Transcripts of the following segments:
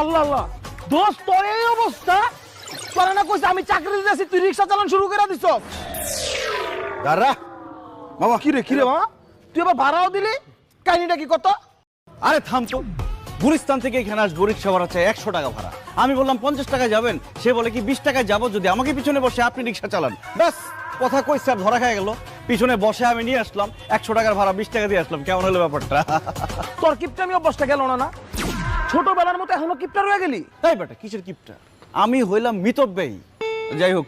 আল্লাহ আল্লাহ আল্লাহ দোস্ত তোর এই অবস্থা তোরা না কইছ আমি চাকরি দিতেছি তুই রিক্সা চালান শুরু করে দিছ দাঁড়া মামা। কিরে কিরে মা তুই আবার ভাড়াও দিলি কাহিনীটা কি কত আরে থাম তো, গুলিস্তান থেকে এখানে আসবো, রিক্সা ভাড়া চাই 100 টাকা ভাড়া। আমি বললাম 50 টাকায় যাবেন, সে বলে কি 20 টাকায় যাবো যদি আমাকে পিছনে বসে আপনি রিক্সা চালান। ব্যাস কথা কইছে আর ধরা খেয়ে গেল। পিছনে বসে আমি নিয়ে আসলাম 100 টাকার ভাড়া, 20 টাকা দিয়ে আসলাম। কেমন হলো ব্যাপারটা? তোর কিপটা আমি অভ্যাসটা গেল না না ছোটবেলার মতো এখনো কিপটা রয়ে গেলি তাই বেটা, কিসের কিপটা? আমি হইলাম মিতব্যয়ী। যাই হোক,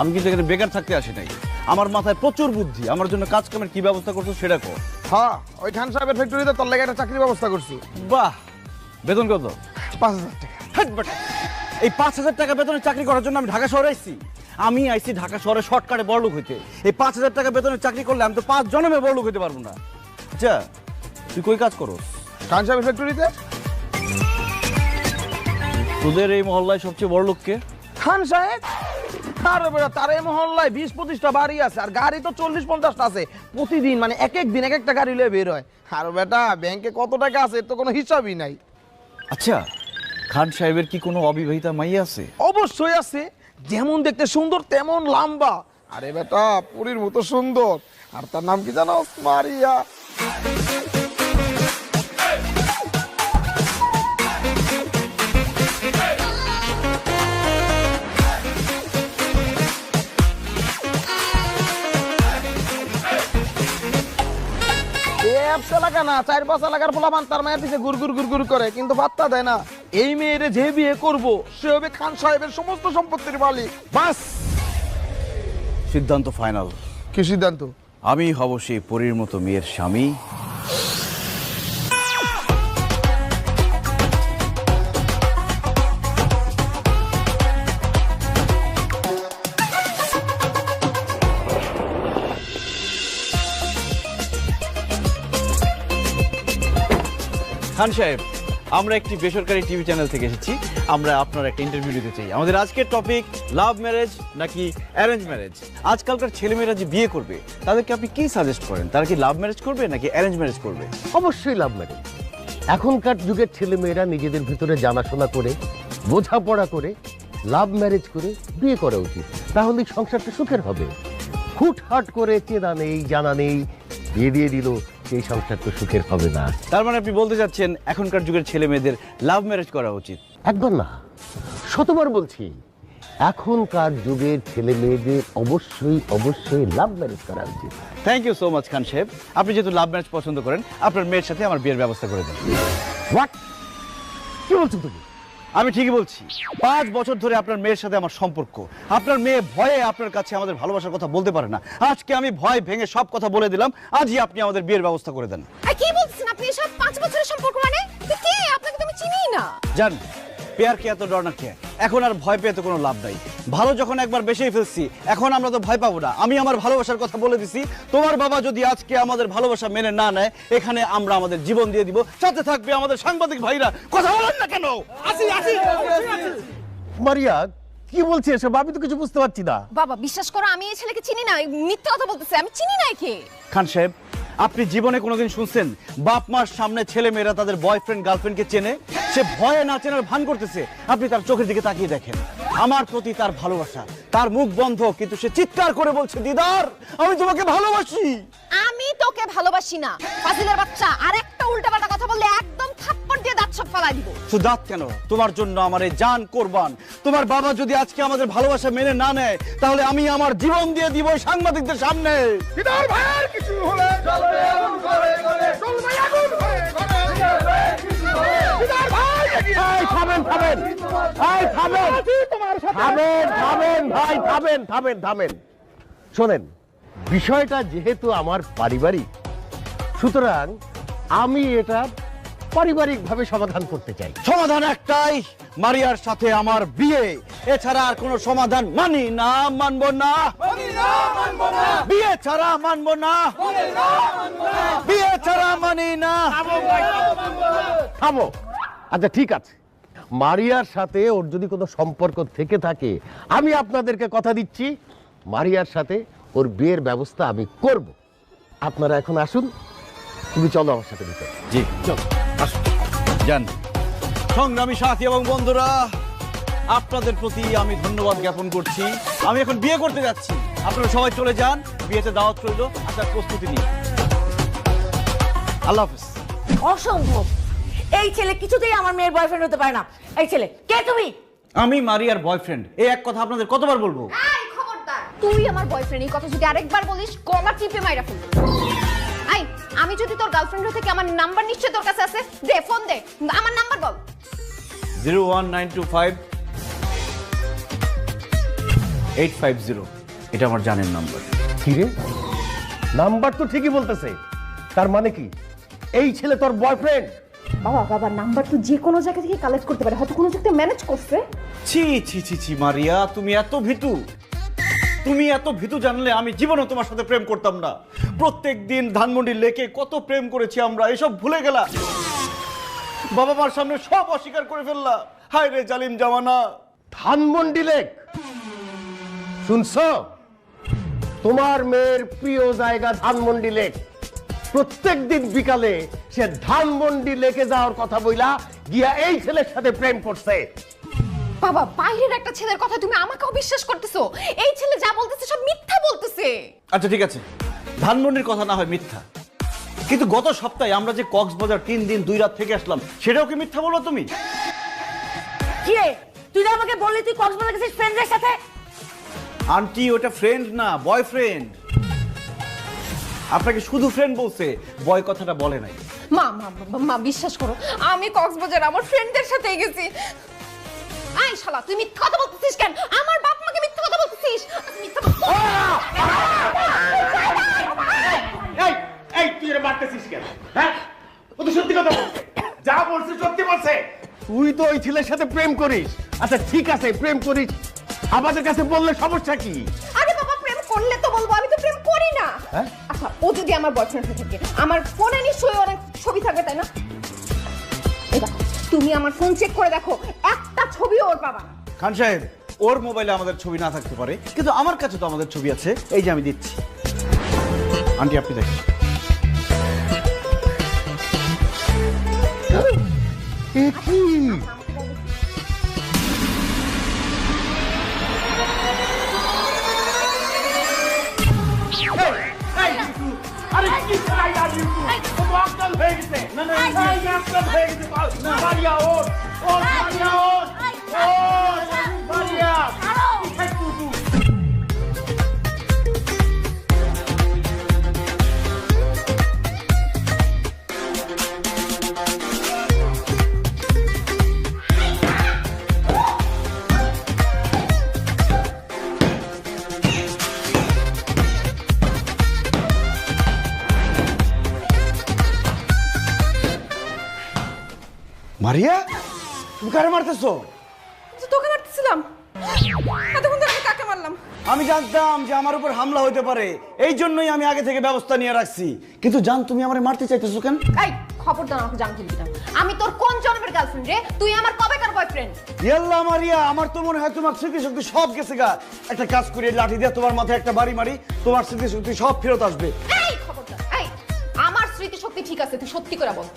আমি কিন্তু এখানে বেকার থাকতে আসি নাই। আমার মাথায় প্রচুর বুদ্ধি, আমার জন্য কাজ কামের কি ব্যবস্থা করছো সেটা কো। হ্যাঁ ওই খান সাহেবের ফ্যাক্টরিতে তোর লেগে একটা চাকরির ব্যবস্থা করছি বাহ, বেতন কত? 5,000 টাকা হাট বেটা, এই 5,000 টাকা বেতনে চাকরি করার জন্য আমি ঢাকা শহরে আইছি? আমি আইছি ঢাকা শহরে শর্টকাটে বড়লোক হইতে। এই 5,000 টাকা বেতনে চাকরি করলে আমি তো 5 জন্মে বড়লোক হইতে পারবো না। আচ্ছা তুই কই কাজ করো? খান সাহেবের ফ্যাক্টরিতে তোদের এই মহল্লায় সবচেয়ে বড় লোক কে? খান সাহেব আরে বেটা তার এই মহল্লায় 20-25টা বাড়ি আছে আর গাড়ি তো 40-50টা আছে প্রতিদিন, মানে এক এক দিন এক একটা গাড়ি লয়ে বের হয়। আর বেটা ব্যাংকে কত টাকা আছে এর তো কোনো হিসাবই নাই। আচ্ছা, খান সাহেবের কি কোনো অবিবাহিতা মাইয়া আছে? অবশ্যই আছে, যেমন দেখতে সুন্দর তেমন লম্বা। আরে বেটা পুরীর মতো সুন্দর, আর তার নাম কি জানো? মারিয়া। এলাকা না 4-5 এলাকার পোলাপান তার মায়ের পিছে গুড় করে, কিন্তু পাত্তা দেয় না। এই মেয়েরে যে বিয়ে করবো সে হবে খান সাহেবের সমস্ত সম্পত্তির মালিক। বাস, সিদ্ধান্ত ফাইনাল। কি সিদ্ধান্ত? আমি হব সেই পরীর মতো মেয়ের স্বামী। খান সাহেব, আমরা একটি বেসরকারি টিভি চ্যানেল থেকে এসেছি। আমরা আপনার একটা ইন্টারভিউ দিতে চাই। আমাদের আজকের টপিক লাভ ম্যারেজ নাকি অ্যারেঞ্জ ম্যারেজ। আজকালকার ছেলেমেয়েরা যে বিয়ে করবে তাদেরকে আপনি কি সাজেস্ট করেন? তারা কি লাভ ম্যারেজ করবে নাকি অ্যারেঞ্জ ম্যারেজ করবে? অবশ্যই লাভ ম্যারেজ। এখনকার যুগের ছেলেমেয়েরা নিজেদের ভিতরে জানাশোনা করে বোঝাপড়া করে লাভ ম্যারেজ করে বিয়ে করা উচিত, তাহলে সংসারটা সুখের হবে। হুটহাট করে চেনা নেই জানা নেই বিয়ে দিয়ে দিল, সেই সংসার তো সুখের হবে না। তার মানে আপনি বলতে চাচ্ছেন এখনকার যুগের ছেলে মেয়েদের লাভ ম্যারেজ করা উচিত? একবার না, শতবার বলছি, এখনকার যুগের ছেলে মেয়েদের অবশ্যই অবশ্যই লাভ ম্যারেজ করা উচিত। থ্যাংক ইউ সো মাচ খান সাহেব। আপনি যেহেতু লাভ ম্যারেজ পছন্দ করেন, আপনার মেয়ের সাথে আমার বিয়ের ব্যবস্থা করে দেন। হোয়াট? কি বলছো তুমি? আমি ঠিকই বলছি। 5 বছর ধরে আপনার মেয়ের সাথে আমার সম্পর্ক। আপনার মেয়ে ভয়ে আপনার কাছে আমাদের ভালোবাসার কথা বলতে পারে না। আজকে আমি ভয় ভেঙে সব কথা বলে দিলাম। আজই আপনি আমাদের বিয়ের ব্যবস্থা করে দেন। কি বলছেন আপনি? এসব 5 বছরের সম্পর্ক মানে? কে? আপনাকে তো আমি চিনিই না। জান, পেয়ার কে এত ডর না কে? এখন আর ভয় পেয়ে তো কোনো লাভ নাই। ভালো যখন একবার বেশিই ফেলছি, এখন আমরা তো ভয় পাবো না। আমি আমার ভালোবাসার কথা বলে দিছি। তোমার বাবা যদি আজকে আমাদের ভালোবাসা মেনে না নেয়, এখানে আমরা আমাদের জীবন দিয়ে দিব। সাথে থাকবে আমাদের সাংবাদিক ভাইরা। কথা বলেন না কেন? মারিয়া, কি বলছে এসব? আমি তো কিছু বুঝতে পারছি না। বাবা বিশ্বাস করো, আমি এই ছেলেকে চিনি না। মিথ্যা কথা বলতেছে, আমি চিনি না একে। খান সাহেব, আপনি জীবনে কোনোদিন শুনছেন বাপ মার সামনে ছেলে মেয়েরা তাদের বয়ফ্রেন্ড গার্লফ্রেন্ডকে চেনে? সে ভয়ে না চেনার ভান করতেছে। আপনি তার চোখের দিকে তাকিয়ে দেখেন। আমার প্রতি তার ভালোবাসা, তার মুখ বন্ধ, কিন্তু সে চিৎকার করে বলছে, দিদার আমি তোমাকে ভালোবাসি। আমি তোকে ভালোবাসি না ফাজিলের বাচ্চা। আর একটা উল্টাপাল্টা কথা বললে একদম থাপ্পড় দিয়ে দাঁত সব ফালাই দিব। শুধু দাঁত কেন, তোমার জন্য আমার এই জান কোরবান। তোমার বাবা যদি আজকে আমাদের ভালোবাসা মেনে না নেয়, তাহলে আমি আমার জীবন দিয়ে দিব সাংবাদিকদের সামনে। দিদার ভাইয়ের কিছু হলে চলবে আগুন করে করে, চলবে আগুন করে করে, দিদার ভাই এই থামেন থামেন, এই থামেন, থামেন থামেন ভাই, থামেন থামেন থামেন। শোনেন, বিষয়টা যেহেতু আমার পারিবারিক, সুতরাং আমি এটা পারিবারিকভাবে সমাধান করতে চাই। সমাধান একটাই, মারিয়ার সাথে আমার বিয়ে। এছাড়া আর কোনো সমাধান মানি না, মানবো না। বিয়ে ছাড়া মানবো না, বিয়ে ছাড়া মানি না। থামো। আচ্ছা ঠিক আছে, মারিয়ার সাথে ওর যদি কোনো সম্পর্ক থেকে থাকে, আমি আপনাদেরকে কথা দিচ্ছি মারিয়ার সাথে ওর বিয়ের ব্যবস্থা আমি করব। আপনারা এখন আসুন, তুমি চলো আমার সাথে ভিতরে। জি চল, আসুন, যান। সংগ্রামী সাথী এবং বন্ধুরা, আপনাদের প্রতি আমি ধন্যবাদ জ্ঞাপন করছি। আমি এখন বিয়ে করতে যাচ্ছি, আপনারা সবাই চলে যান, বিয়েতে দাওয়াত রইল, আসার প্রস্তুতি নিন। আল্লাহ হাফেজ। অসম্ভব, এই ছেলে কিছুতেই আমার মেয়ের বয়ফ্রেন্ড হতে পারে না। এই ছেলে কে তুমি? আমি মারিয়ার বয়ফ্রেন্ড। এই এক কথা আপনাদের কতবার বলবো? এই খবরদার, তুই আমার বয়ফ্রেন্ড এই কথা যদি আরেকবার বলিস গলা টিপে মাইরা ফেলবো। এই, আমি যদি তোর গার্লফ্রেন্ড হতে কি আমার নাম্বার নিশ্চয় তোর কাছে আছে? দে ফোন দে, আমার নাম্বার বল। 01925 850, এটা আমার জানের নাম্বার। কি রে, নাম্বার তো ঠিকই বলতেছে, তার মানে কি এই ছেলে তোর বয়ফ্রেন্ড? বাবা বাবা, নাম্বার তো যে কোনো জায়গা থেকে কালেক্ট করতে পারে, হয়তো কোনো জায়গায় ম্যানেজ করছে। ছি ছি ছি ছি মারিয়া, তুমি এত ভীতু। তুমি এত ভীতু জানলে আমি জীবনও তোমার সাথে প্রেম করতাম না। প্রত্যেকদিন ধানমন্ডি লেকে কত প্রেম করেছি আমরা, এসব ভুলে গেলা। বাবা মার সামনে সব অস্বীকার করে ফেললা। হায় রে জালিম জামানা। ধানমন্ডি লেক শুনছো? তোমার মেয়ের প্রিয় জায়গা ধানমন্ডি লেক। প্রত্যেকদিন বিকালে সে ধানমন্ডি লেকে যাওয়ার কথা বইলা গিয়া এই ছেলের সাথে প্রেম করছে। বাবা, বাইরের একটা ছেলের কথা তুমি আমাকেও বিশ্বাস করতেছো? এই ছেলে যা বলতেছে সব মিথ্যা বলতেছে। আচ্ছা ঠিক আছে, ধানমন্ডির কথা না হয় মিথ্যা, কিন্তু গত সপ্তাহে আমরা যে কক্সবাজার 3 দিন 2 রাত থেকে আসলাম, সেটাও কি মিথ্যা বলো তুমি? কি রে, তুই না আমাকে বললি তুই কক্সবাজার গেছিস ফ্রেন্ডদের সাথে? আন্টি, ওটা ফ্রেন্ড না, বয়ফ্রেন্ড। আপনাকে শুধু ফ্রেন্ড বলছে, বয় কথাটা বলে নাই। মা মা মা, বিশ্বাস করো, আমি কক্সবাজার আমার ফ্রেন্ডদের সাথে গেছি। আই শালা, তুই মিথ্যা কথা বলতেছিস কেন? আমার বাপ মাকে মিথ্যা কথা বলতেছিস? মিথ্যা এই এই তুই এর মারতেছিস কেন? হ্যাঁ, ও তো সত্যি কথা বলছে, যা বলছে সত্যি বলছে। তুই তো ওই ছেলের সাথে প্রেম করিস। আচ্ছা ঠিক আছে, প্রেম করিস, আমাদের কাছে বললে সমস্যা কি? আরে বাবা, প্রেম করলে তো বলবো, আমি তো প্রেম করি না। হ্যাঁ? আচ্ছা, ও যদি আমার বয়ফ্রেন্ড হয়ে থাকে, আমার ফোনে নিশ্চয়ই অনেক ছবি থাকবে, তাই না? এই দেখো, তুমি আমার ফোন চেক করে দেখো, একটা ছবিও ওর পাবা না। খান সাহেব, ওর মোবাইলে আমাদের ছবি না থাকতে পারে, কিন্তু আমার কাছে তো আমাদের ছবি আছে। এই যে আমি দিচ্ছি, আন্টি আপনি দেখেন। এ কি? আরে কি চাই আর ইউটিউব ও অজ্ঞান হয়ে গেছে। না না, অজ্ঞান হয়ে গেছে। মারিয়া ওর মারিয়া ওর মারিয়া মারিয়া, তুমি কারে মারতেছো? তোকে মারতেছিলাম, এতক্ষণ ধরে আমি কাকে মারলাম? আমি জানতাম যে আমার উপর হামলা হতে পারে, এই জন্যই আমি আগে থেকে ব্যবস্থা নিয়ে রাখছি। কিন্তু জান, তুমি আমারে মারতে চাইতেছো কেন? এই খবরদার, আমাকে জানতে দিবি না। আমি তোর কোন জন্মের গার্লফ্রেন্ড রে? তুই আমার কবেকার বয়ফ্রেন্ড? ইয়াল্লা মারিয়া, আমার তো মনে হয় তোমার স্মৃতিশক্তি সব গেছে গা। একটা কাজ করি, এই লাঠি দিয়ে তোমার মাথায় একটা বাড়ি মারি, তোমার স্মৃতিশক্তি সব ফেরত আসবে। এই খবরদার, এই আমার স্মৃতিশক্তি ঠিক আছে, তুই সত্যি করে বল,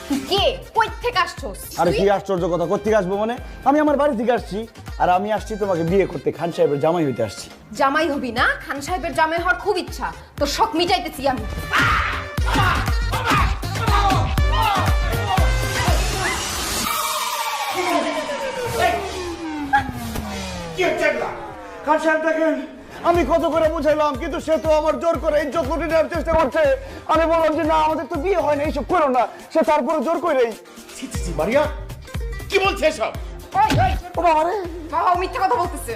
তুই কে, কই থেকে আসছস? আরে কি আশ্চর্য কথা, কোত্থেকে আসবো মানে? আমি আমার বাড়ি থেকে আসছি, আর আমি আসছি তোমাকে বিয়ে করতে, খান সাহেবের জামাই হইতে আসছি। জামাই হবি না? খান সাহেবের জামাই হওয়ার খুব ইচ্ছা, তোর শখ মিটাইতেছি আমি। কি হচ্ছে এগুলা? খান সাহেব দেখেন, আমি কত করে বুঝাইলাম, কিন্তু সে তো আমার জোর করে ইজ্জত লুটে নেওয়ার চেষ্টা করছে। আমি বললাম যে না, আমাদের তো বিয়ে হয় না, এইসব করো না। সে তারপরে জোর করেই। ছি ছি ছি, মারিয়া কি বলছে এসব? ও বাবা রে, বাবা, ও মিথ্যা কথা বলতেছে।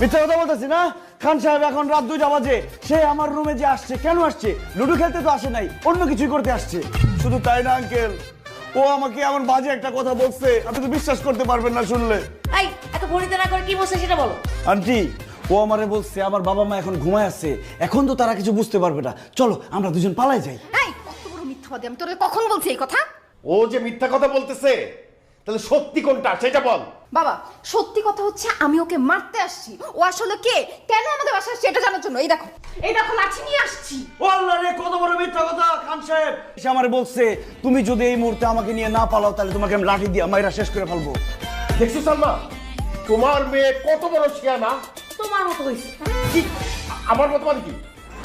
মিথ্যা কথা বলতেছি না। খান সাহেব এখন রাত 2টা বাজে, সে আমার রুমে যে আসছে, কেন আসছে? লুডো খেলতে তো আসে নাই, অন্য কিছুই করতে আসছে। শুধু তাই না আঙ্কেল, ও আমাকে এমন বাজে একটা কথা বলছে, আপনি তো বিশ্বাস করতে পারবেন না শুনলে। এই এত ভরিতে না করে কি বলছে সেটা বলো। আন্টি, ও আমারে বলছে আমার বাবা মা এখন ঘুমায় আছে, এখন তো তারা কিছু বুঝতে পারবে না, চলো আমরা দুজন পালাই যাই। এই কত বড় মিথ্যাবাদী, আমি তোরে কখন বলছি এই কথা? ও যে মিথ্যা কথা বলতেছে, তাহলে সত্যি কোনটা সেটা বল। বাবা সত্যি কথা হচ্ছে আমি ওকে মারতে আসছি। ও আসলে কে, কেন আমাদের বাসায় আসছে এটা জানার জন্য। এই দেখো লাঠি নিয়ে আসছি। আল্লাহ রে, কত বড় মিথ্যা কথা খান সাহেব। সে আমারে বলছে তুমি যদি এই মুহূর্তে আমাকে নিয়ে না পালাও তাহলে তোমাকে আমি লাঠি দিয়ে মাইরা শেষ করে ফেলবো। দেখছো সালমা, তোমার মেয়ে কত বড় শিয়ানা। তোমার মতো হয়েছে। কি আমার মত মানে কি?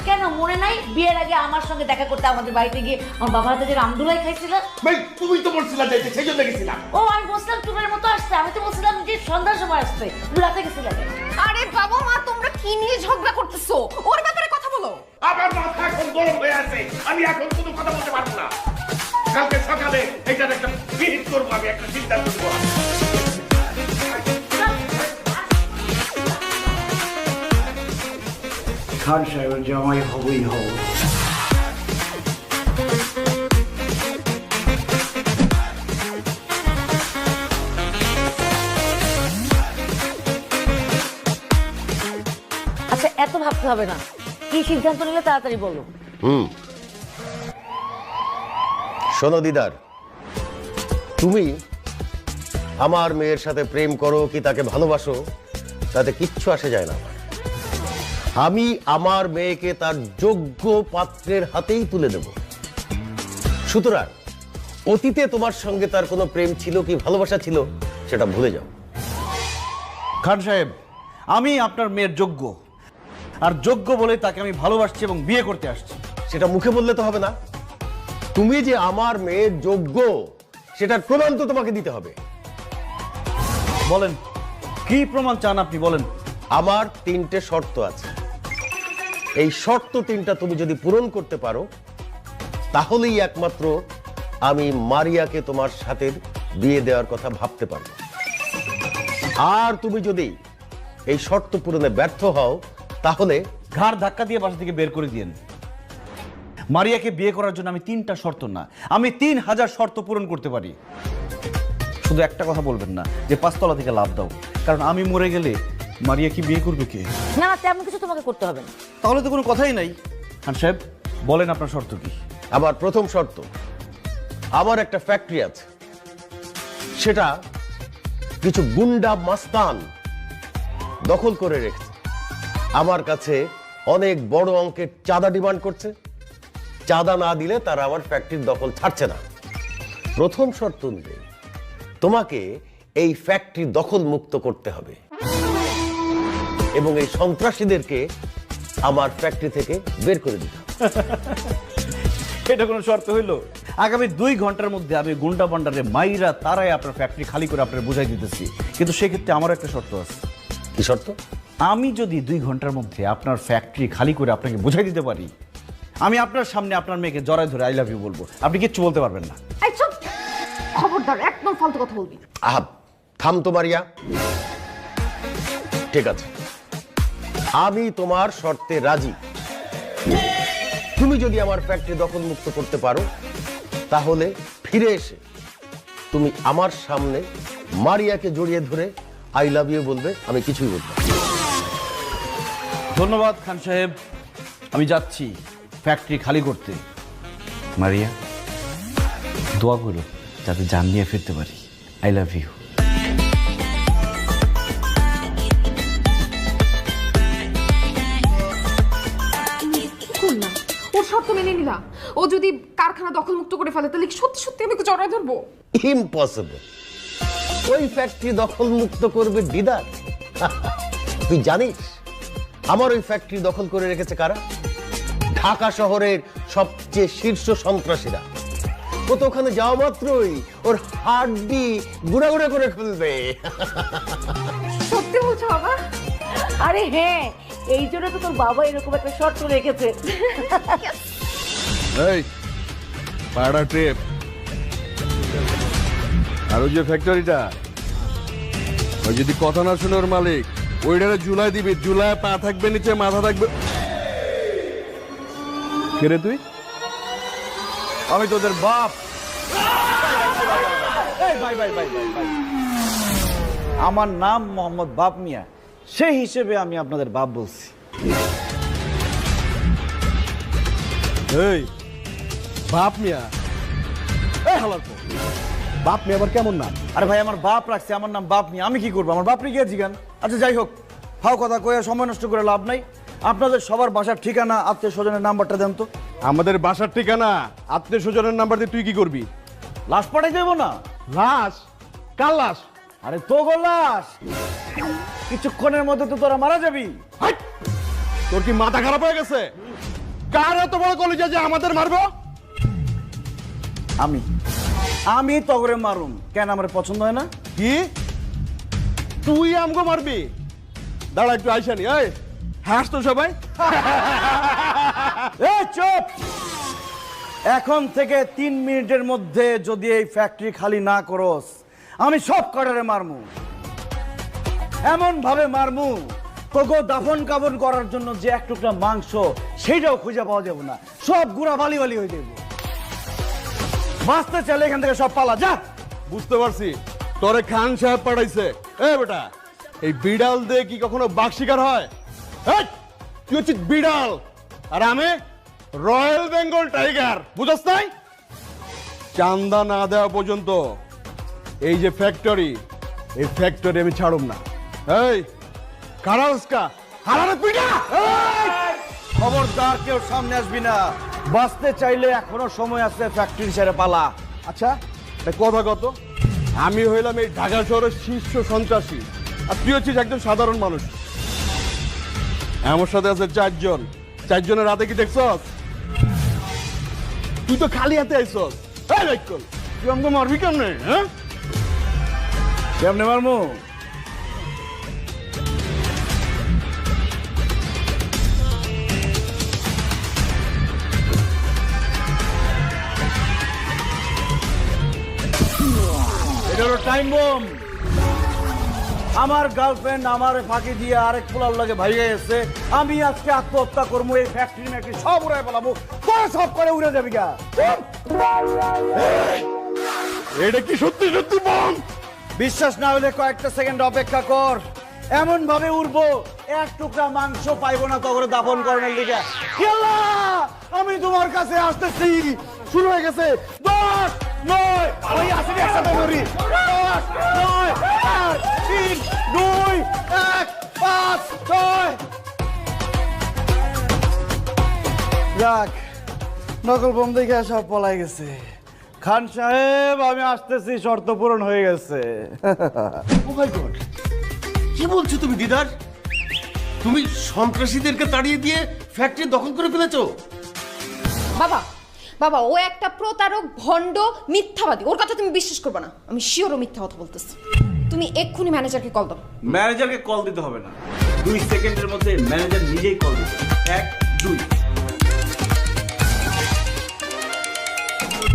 কেন মনে নাই বিয়ের আগে আমার সঙ্গে দেখা করতে আমাদের বাড়িতে গিয়ে আমার বাবার হাতে যে রামদুলাই খাইছিল? ভাই তুমি তো বলছিলা যাইতে, সেই জন্য গেছিলাম। ও আমি বলছিলাম টুনের মতো আসছে, আমি তো বলছিলাম যে সন্ধ্যার সময় আসছে, তুমি রাতে গেছিলে। আরে বাবা মা তোমরা কি নিয়ে ঝগড়া করতেছো? ওর ব্যাপারে কথা বলো। আমার মাথা এখন গরম হয়ে আছে, আমি এখন কোনো কথা বলতে পারবো না। কালকে সকালে এইটার একটা বিহিত করবো, আমি একটা চিন্তা করবো। খান সাহেবের জামাই হবই হব। আচ্ছা এত ভাবতে হবে না, কি সিদ্ধান্ত নিলে তাড়াতাড়ি বলো। শোনো দিদার, তুমি আমার মেয়ের সাথে প্রেম করো কি তাকে ভালোবাসো তাতে কিচ্ছু আসে যায় না। আমি আমার মেয়েকে তার যোগ্য পাত্রের হাতেই তুলে দেব। সুতরাং অতীতে তোমার সঙ্গে তার কোনো প্রেম ছিল কি ভালোবাসা ছিল সেটা ভুলে যাও। খান সাহেব, আমি আপনার মেয়ের যোগ্য, আর যোগ্য বলে তাকে আমি ভালোবাসছি এবং বিয়ে করতে আসছি। সেটা মুখে বললে তো হবে না। তুমি যে আমার মেয়ের যোগ্য সেটার প্রমাণ তো তোমাকে দিতে হবে। বলেন কি প্রমাণ চান আপনি, বলেন। আমার 3টে শর্ত আছে। এই শর্ত 3টা তুমি যদি পূরণ করতে পারো তাহলেই একমাত্র আমি মারিয়াকে তোমার সাথে বিয়ে দেওয়ার কথা ভাবতে পারবো। আর তুমি যদি এই শর্ত পূরণে ব্যর্থ হও তাহলে ঘাড় ধাক্কা দিয়ে বাসা থেকে বের করে দিয়েন। মারিয়াকে বিয়ে করার জন্য আমি 3টা শর্ত না, আমি 3000 শর্ত পূরণ করতে পারি। শুধু একটা কথা বলবেন না যে 5তলা থেকে লাফ দাও, কারণ আমি মরে গেলে মারিয়া কি বিয়ে করবে কে? না না, তেমন কিছু তোমাকে করতে হবে না। তাহলে তো কোনো কথাই নাই। খান সাহেব বলেন আপনার শর্ত কি? আমার প্রথম শর্ত, আমার একটা ফ্যাক্টরি আছে, সেটা কিছু গুন্ডা মাস্তান দখল করে রেখেছে। আমার কাছে অনেক বড় অঙ্কের চাঁদা ডিমান্ড করছে। চাঁদা না দিলে তারা আমার ফ্যাক্টরির দখল ছাড়ছে না। প্রথম শর্ত অনুযায়ী তোমাকে এই ফ্যাক্টরি দখল মুক্ত করতে হবে এবং এই সন্ত্রাসীদেরকে আমার ফ্যাক্টরি থেকে বের করে দিতে হবে। এটা কোনো শর্ত হইলো? আগামী 2 ঘন্টার মধ্যে আমি গুন্ডা পান্ডারে মাইরা তারাই আপনার ফ্যাক্টরি খালি করে আপনার বুঝাই দিতেছি, কিন্তু সেক্ষেত্রে আমার একটা শর্ত আছে। কি শর্ত? আমি যদি 2 ঘন্টার মধ্যে আপনার ফ্যাক্টরি খালি করে আপনাকে বুঝাই দিতে পারি, আমি আপনার সামনে আপনার মেয়েকে জড়ায় ধরে আই লাভ ইউ বলবো, আপনি কিচ্ছু বলতে পারবেন না। এই চুপ, খবরদার একদম ফালতু কথা বলবি। আহা, থাম তো মারিয়া। ঠিক আছে, আমি তোমার শর্তে রাজি। তুমি যদি আমার ফ্যাক্টরি দখল মুক্ত করতে পারো তাহলে ফিরে এসে তুমি আমার সামনে মারিয়াকে জড়িয়ে ধরে আই লাভ ইউ বলবে, আমি কিছুই বলবো না। ধন্যবাদ খান সাহেব, আমি যাচ্ছি ফ্যাক্টরি খালি করতে। মারিয়া দোয়া করো যাতে জান নিয়ে ফিরতে পারি। I love you. করলাম ওর শর্ত মেনে নিলাম। ও যদি কারখানা দখল মুক্ত করে ফেলে তাহলে কি সত্যি সত্যি আমি ওকে জড়ায় ধরবো? ইম্পসিবল। ওই ফ্যাক্টরি দখল মুক্ত করবে দিদার। তুই জানিস আমার ওই ফ্যাক্টরি দখল করে রেখেছে কারা? ঢাকা শহরের সবচেয়ে শীর্ষ সন্ত্রাসীরা। ও তো ওখানে যাওয়া মাত্রই ওর হাড্ডি গুড়া গুড়া করে খুলবে। সত্যি বলছো বাবা? আরে হ্যাঁ, এই জন্য তো তোর বাবা এরকম একটা শর্ত রেখেছে। এই পাড়া ট্রিপ আর ওই যে ফ্যাক্টরিটা, ওই যদি কথা না শুনে ওর মালিক ওইটারে ঝুলাই দিবি, ঝুলায় পা থাকবে নিচে, মাথা থাকবে। কে রে তুই? আমি তোদের বাপ। আমার নাম মোহাম্মদ বাপ মিয়া, সেই হিসেবে আমি আপনাদের বাপ বলছি। এই বাপ মিয়া, এই হালার পর বাপ নি আবার কেমন নাম? আরে ভাই আমার বাপ রাখছে, আমার নাম বাপ নি, আমি কি করবো? আমার বাপ রে গিয়ে জিগান। আচ্ছা যাই হোক, ফাও কথা কয়ে সময় নষ্ট করে লাভ নাই। আপনাদের সবার বাসার ঠিকানা, আত্মীয় স্বজনের নাম্বারটা দেন তো। আমাদের বাসার ঠিকানা, আত্মীয় স্বজনের নাম্বার দিয়ে তুই কি করবি? লাশ পাঠাই দেবো না? লাশ? কার লাশ? আরে তো গো লাশ, কিছুক্ষণের মধ্যে তো তোরা মারা যাবি। হাই! তোর কি মাথা খারাপ হয়ে গেছে? কার এত বড় কলিজা যে আমাদের মারবো? আমি তগরে মারুম কেন? আমার পছন্দ হয় না? কি তুই আমগো মারবি? দাঁড়া একটু আইসানি। এই হাস তো সবাই। এই চুপ! এখন থেকে 3 মিনিটের মধ্যে যদি এই ফ্যাক্টরি খালি না করস, আমি সব কটারে মারমু, এমন ভাবে মারমু তোকে দাফন কাফন করার জন্য যে এক টুকরা মাংস সেইটাও খুঁজে পাওয়া যাবে না, সব গুড়া বালি বালি হয়ে যাবে। বাঁচতে চাইলে এখান থেকে সব পালা যা। বুঝতে পারছি তোরে খান সাহেব পাঠাইছে। এ বেটা, এই বিড়াল দিয়ে কি কখনো বাঘ শিকার হয়? এই, তুই হচ্ছিস বিড়াল আর আমি রয়্যাল বেঙ্গল টাইগার, বুঝছ নাই? চান্দা না দেওয়া পর্যন্ত এই যে ফ্যাক্টরি, এই ফ্যাক্টরি আমি ছাড়ুম না। এই কারালস্কা হারারে পিটা! খবরদার কেউ সামনে আসবি না। বাঁচতে চাইলে এখনো সময় আছে, ফ্যাক্টরি ছেড়ে পালা। আচ্ছা এটা কথা কত? আমি হইলাম এই ঢাকা শহরের শীর্ষ সন্ত্রাসী, আর তুই হচ্ছিস একজন সাধারণ মানুষ। আমার সাথে আছে 4 জন। 4 জনের রাতে কি দেখছস? তুই তো খালি হাতে আইছস। এই রাইকল, তুই আমাকে মারবি কেমনে? হ্যাঁ, কেমনে মারমু? এটা হলো টাইম বোম। আমার গার্লফ্রেন্ড আমার ফাঁকি দিয়ে আরেক পোলার লাগে ভাইয়া এসে, আমি আজকে আত্মহত্যা করবো, এই ফ্যাক্টরি নাকি সব উড়াই পালাবো, তোরা সব করে উড়ে যাবি গা। এটা কি সত্যি সত্যি বম? বিশ্বাস না হলে কয়েকটা সেকেন্ড অপেক্ষা কর, এমন ভাবে উড়বো এক টুকরা মাংস পাইবো না তখন দাফন করার দিকে। আমি তোমার কাছে আসতেছি। শুরু হয়ে গেছে। 10, 9, ওই আসেনি একসাথে ধরি। 10, 9, 8, 3, 2, 1, 5, 6। যাক, নকল বোম দেখে সব পলাই গেছে। খান সাহেব আমি আসতেছি, শর্ত পূরণ হয়ে গেছে। ও মাই গড, কি বলছো তুমি দিদার? তুমি সন্ত্রাসীদেরকে তাড়িয়ে দিয়ে ফ্যাক্টরি দখল করে ফেলেছো? বাবা বাবা, ও একটা প্রতারক, ভণ্ড, মিথ্যাবাদী। ওর কথা তুমি বিশ্বাস করবে না। আমি শিওর ও মিথ্যা কথা বলতেছি। তুমি এক্ষুনি ম্যানেজারকে কল দাও। ম্যানেজারকে কল দিতে হবে না, 2 সেকেন্ডের মধ্যে ম্যানেজার নিজেই কল দিবে। 1, 2।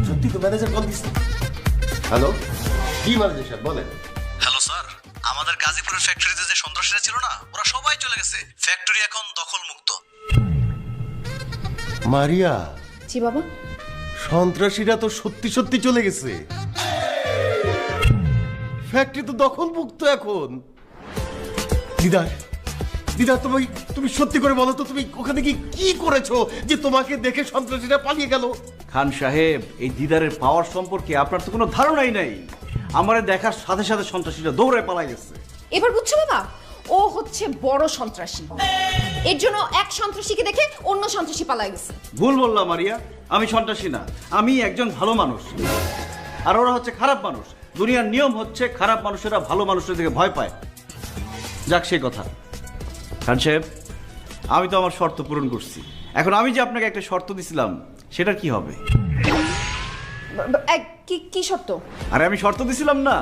সত্যি তো ম্যানেজার কল দিচ্ছে। হ্যালো, কি ম্যানেজার সাহেব বলেন? হ্যালো স্যার, আমাদের গাজীপুরের ফ্যাক্টরিতে যে সন্ত্রাসীরা ছিল না, ওরা সবাই চলে গেছে। ফ্যাক্টরি এখন দখল মুক্ত। মারিয়া, জি বাবা। সন্ত্রাসীরা তো সত্যি সত্যি চলে গেছে। ফ্যাক্টরি তো দখল মুক্ত এখন। দিদার, দিদার তুমি সত্যি করে বলো তো, তুমি ওখানে কি করেছো যে তোমাকে দেখে সন্ত্রাসীরা পালিয়ে গেল? খান সাহেব, এই দিদারের পাওয়ার সম্পর্কে আপনার তো কোনো ধারণাই নাই। আমারে দেখার সাথে সাথে সন্ত্রাসীরা দৌড়ে পালাই গেছে। এবার বুঝছো বাবা, ও হচ্ছে বড় সন্ত্রাসী। এর জন্য এক সন্ত্রাসীকে দেখে অন্য সন্ত্রাসী পালায় গেছে। ভুল বললাম মারিয়া, আমি সন্ত্রাসী না, আমি একজন ভালো মানুষ। আর ওরা হচ্ছে খারাপ মানুষ। দুনিয়ার নিয়ম হচ্ছে খারাপ মানুষেরা ভালো মানুষের দিকে ভয় পায়। যাক সেই কথা। খান সাহেব, আমি তো আমার শর্ত পূরণ করছি। এখন আমি যে আপনাকে একটা শর্ত দিছিলাম, সেটা কি হবে? কি শর্ত? আরে আমি শর্ত দিছিলাম না,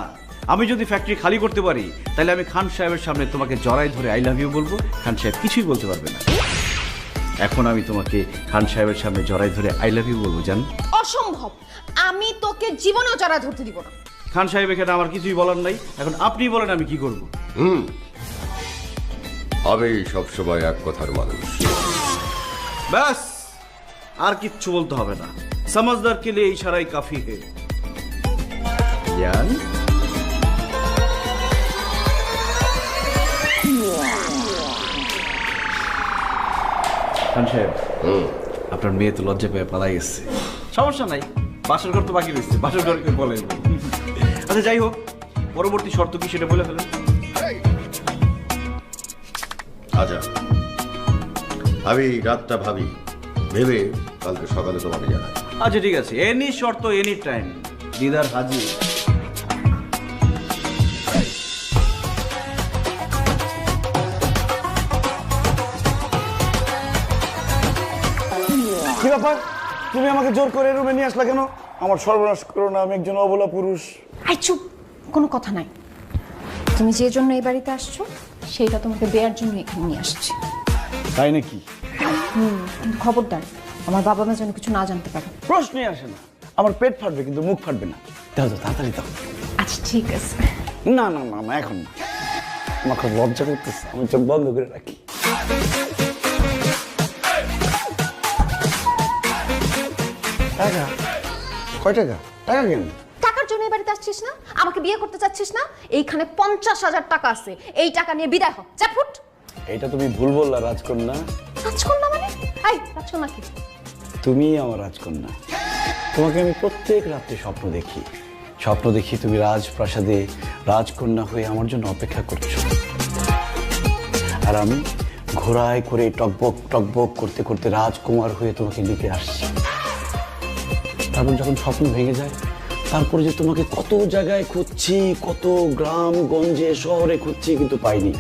আমি যদি ফ্যাক্টরি খালি করতে পারি তাহলে আমি খান সাহেবের সামনে তোমাকে জড়াই ধরে আই লাভ ইউ বলবো, খান সাহেব কিছুই বলতে পারবে না। এখন আমি তোমাকে খান সাহেবের সামনে জড়াই ধরে আই লাভ ইউ বলবো, জান? অসম্ভব, আমি তোকে জীবনেও জড়া ধরতে দিব না। খান সাহেব, এখানে আমার কিছুই বলার নাই। এখন আপনি বলেন আমি কি করব? আমি সবসময় এক কথার মানুষ। ব্যাস, আর কিচ্ছু বলতে হবে না। समझदार के लिए इशारा ही काफी है। জান, খান সাহেব, আপনার মেয়ে তো লজ্জা পেয়ে পালাই গেছে। সমস্যা নাই, বাসর ঘর তো বাকি রয়েছে, বাসর ঘরকে বলেন। আচ্ছা যাই হোক, পরবর্তী শর্ত কি সেটা বলে ফেলেন। আচ্ছা, আমি রাতটা ভাবি, ভেবে কালকে সকালে তোমাকে জানাই। আচ্ছা ঠিক আছে, এনি শর্ত এনি টাইম, দিদার হাজির। কি ব্যাপার, তুমি আমাকে জোর করে রুমে নিয়ে আসলা কেন? আমার সর্বনাশ করো না, আমি একজন অবলা পুরুষ। আই চুপ, কোনো কথা নাই। তুমি যে জন্য এই বাড়িতে আসছো সেইটা তোমাকে দেওয়ার জন্য এখানে নিয়ে আসছি। তাই নাকি? কিন্তু খবরদার আমার বাবা মা যেন কিছু না জানতে পারে। প্রশ্নই আসে না, আমার পেট ফাটবে কিন্তু মুখ ফাটবে না। দাও দাও, তাড়াতাড়ি দাও। আচ্ছা ঠিক আছে। না না না না, এখন না, আমার খুব লজ্জা করতেছে, আমি চোখ বন্ধ করে রাখি। টাকা? কয় টাকা? টাকা কেন? টাকার জন্য এই বাড়িতে আসছিস না? আমাকে বিয়ে করতে চাচ্ছিস না? এইখানে 50,000 টাকা আছে, এই টাকা নিয়ে বিদায় হ। যা ফুট। এটা তুমি ভুল বললা রাজকন্যা। রাজকন্যা মানে? এই রাজকন্যা কি? তুমি আমার রাজকন্যা। তোমাকে আমি প্রত্যেক রাত্রে স্বপ্ন দেখি, স্বপ্ন দেখি তুমি রাজপ্রাসাদে রাজকন্যা হয়ে আমার জন্য অপেক্ষা করছো, আর আমি ঘোড়ায় করে টকবক টকবক করতে করতে রাজকুমার হয়ে তোমাকে নিতে আসছি। তারপর যখন স্বপ্ন ভেঙে যায়, তারপরে যে তোমাকে কত জায়গায় খুঁজছি, কত গ্রাম গঞ্জে শহরে খুঁজছি, কিন্তু পাইনি।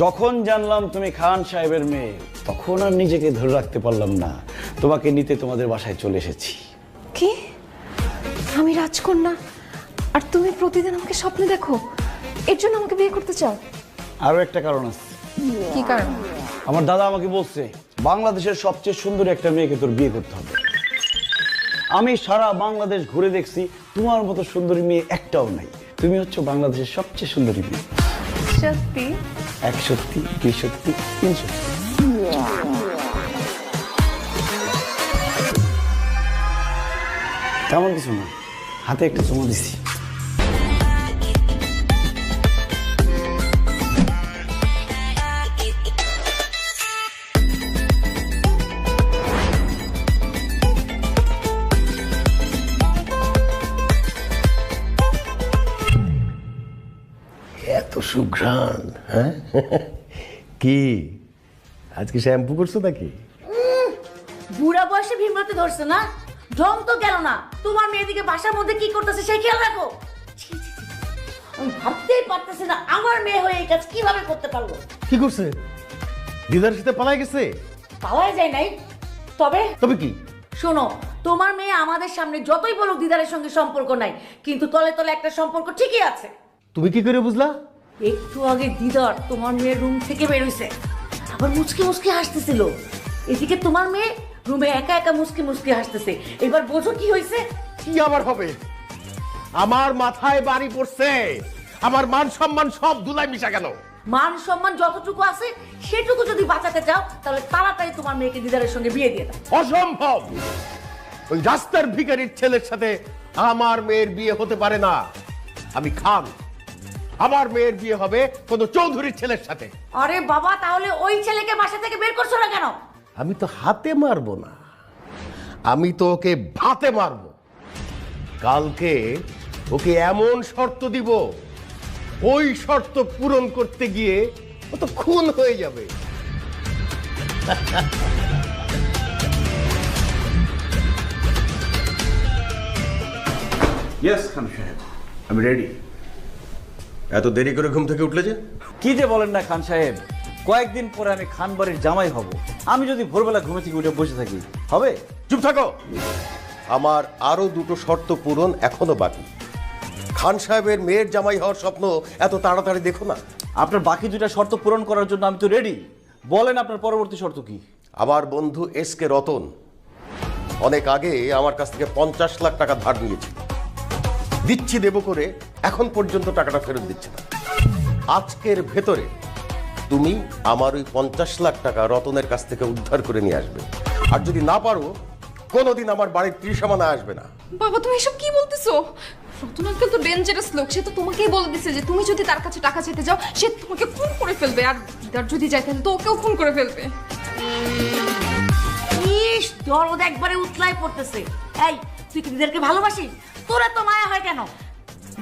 যখন জানলাম তুমি খান সাহেবের মেয়ে, তখন আর নিজেকে ধরে রাখতে পারলাম না, তোমাকে নিতে তোমাদের বাসায় চলে এসেছি। কি? আমি রাজকন্যা আর তুমি প্রতিদিন আমাকে স্বপ্নে দেখো, এর জন্য আমাকে বিয়ে করতে চাও? আরো একটা কারণ আছে। কি কারণ? আমার দাদা আমাকে বলছে বাংলাদেশের সবচেয়ে সুন্দরী একটা মেয়েকে তোর বিয়ে করতে হবে। আমি সারা বাংলাদেশ ঘুরে দেখছি, তোমার মতো সুন্দরী মেয়ে একটাও নাই। তুমি হচ্ছে বাংলাদেশের সবচেয়ে সুন্দরী মেয়ে। সত্যি? এক সত্যি, দুই সত্যি, তিন সত্যি। তেমন কিছু না, হাতে একটা চুমু দিছি। এত সুঘ্রাণ, হ্যাঁ? কি আজকে শ্যাম্পু করছো নাকি? বুড়া বয়সে ভীমরতি ধরছে না, ঢং তো গেল না। তোমার মেয়েদিকে বাসার মধ্যে কি করতেছে সেই খেয়াল রাখো। ছি, ছি, ছি। আমি ভাবতেই পারতেছি না আমার মেয়ে হয়ে এই কাজ কিভাবে করতে পারলো। কি করছে? দিদার সাথে পালাই গেছে? পাওয়াই যায় নাই। তবে তবে কি? শোনো, তোমার মেয়ে আমাদের সামনে যতই বলুক দিদারের সঙ্গে সম্পর্ক নাই, কিন্তু তলে তলে একটা সম্পর্ক ঠিকই আছে। তুমি কি করে বুঝলা? একটু আগে দিদার তোমার মেয়ের রুম থেকে বেরোইছে, আবার মুচকি মুচকি হাসতেছিল। এদিকে তোমার মেয়ে রুমে একা একা মুচকি মুচকি হাসতেছে। এবার বোঝো কি হয়েছে? কি আবার হবে? আমার মাথায় বাড়ি পড়ছে, আমার মান সম্মান সব ধুলাই মিশা গেল। মান সম্মান যতটুকু আছে সেটুকু যদি বাঁচাতে চাও, তাহলে তাড়াতাড়ি তোমার মেয়েকে দিদারের সঙ্গে বিয়ে দিয়ে দাও। অসম্ভব! ওই রাস্তার ভিখারির ছেলের সাথে আমার মেয়ের বিয়ে হতে পারে না। আমি খান, আমার মেয়ের বিয়ে হবে কোনো চৌধুরীর ছেলের সাথে। আরে বাবা, তাহলে ওই ছেলেকে বাসা থেকে বের করছো না কেন? আমি তো হাতে মারবো না, আমি তো ওকে ভাতে মারবো। কালকে ওকে এমন শর্ত দিব, ওই শর্ত পূরণ করতে গিয়ে ও তো খুন হয়ে যাবে। ইয়েস খান সাহেব, আমি রেডি। এত দেরি করে ঘুম থেকে উঠলে যে? কি যে বলেন না খান সাহেব, কয়েকদিন পরে আমি খান বাড়ির জামাই হব। আমি যদি ভোরবেলা ঘুমে থেকে উঠে বসে থাকি হবে? চুপ থাকো। আমার আরো দুটো শর্ত পূরণ এখনো বাকি। খান সাহেবের মেয়ের জামাই হওয়ার স্বপ্ন এত তাড়াতাড়ি দেখো না। আপনার বাকি দুটা শর্ত পূরণ করার জন্য আমি তো রেডি। বলেন আপনার পরবর্তী শর্ত কি? আমার বন্ধু এস কে রতন অনেক আগে আমার কাছ থেকে 50 লাখ টাকা ধার নিয়েছিল, দিচ্ছি দেব করে এখন পর্যন্ত টাকাটা ফেরত দিচ্ছে না। আজকের ভেতরে তুমি আমার ওই 50 লাখ টাকা রতনের কাছ থেকে উদ্ধার করে নিয়ে আসবে, আর যদি না পারো কোনোদিন আমার বাড়ির ত্রিসীমানা আসবে না। বাবা তুমি এসব কি বলতেছো? রতন আঙ্কেল তো ডেঞ্জারাস লোক, সে তো তোমাকেই বলে দিছে যে তুমি যদি তার কাছে টাকা চাইতে যাও সে তোমাকে খুন করে ফেলবে, আর দিদার যদি যায় তাহলে তো ওকেও খুন করে ফেলবে। ইস, দরদ একবারে উতলায় পড়তেছে। এই, তুই কি দিদারকে ভালোবাসিস? তোরা তো মায়া হয় কেন?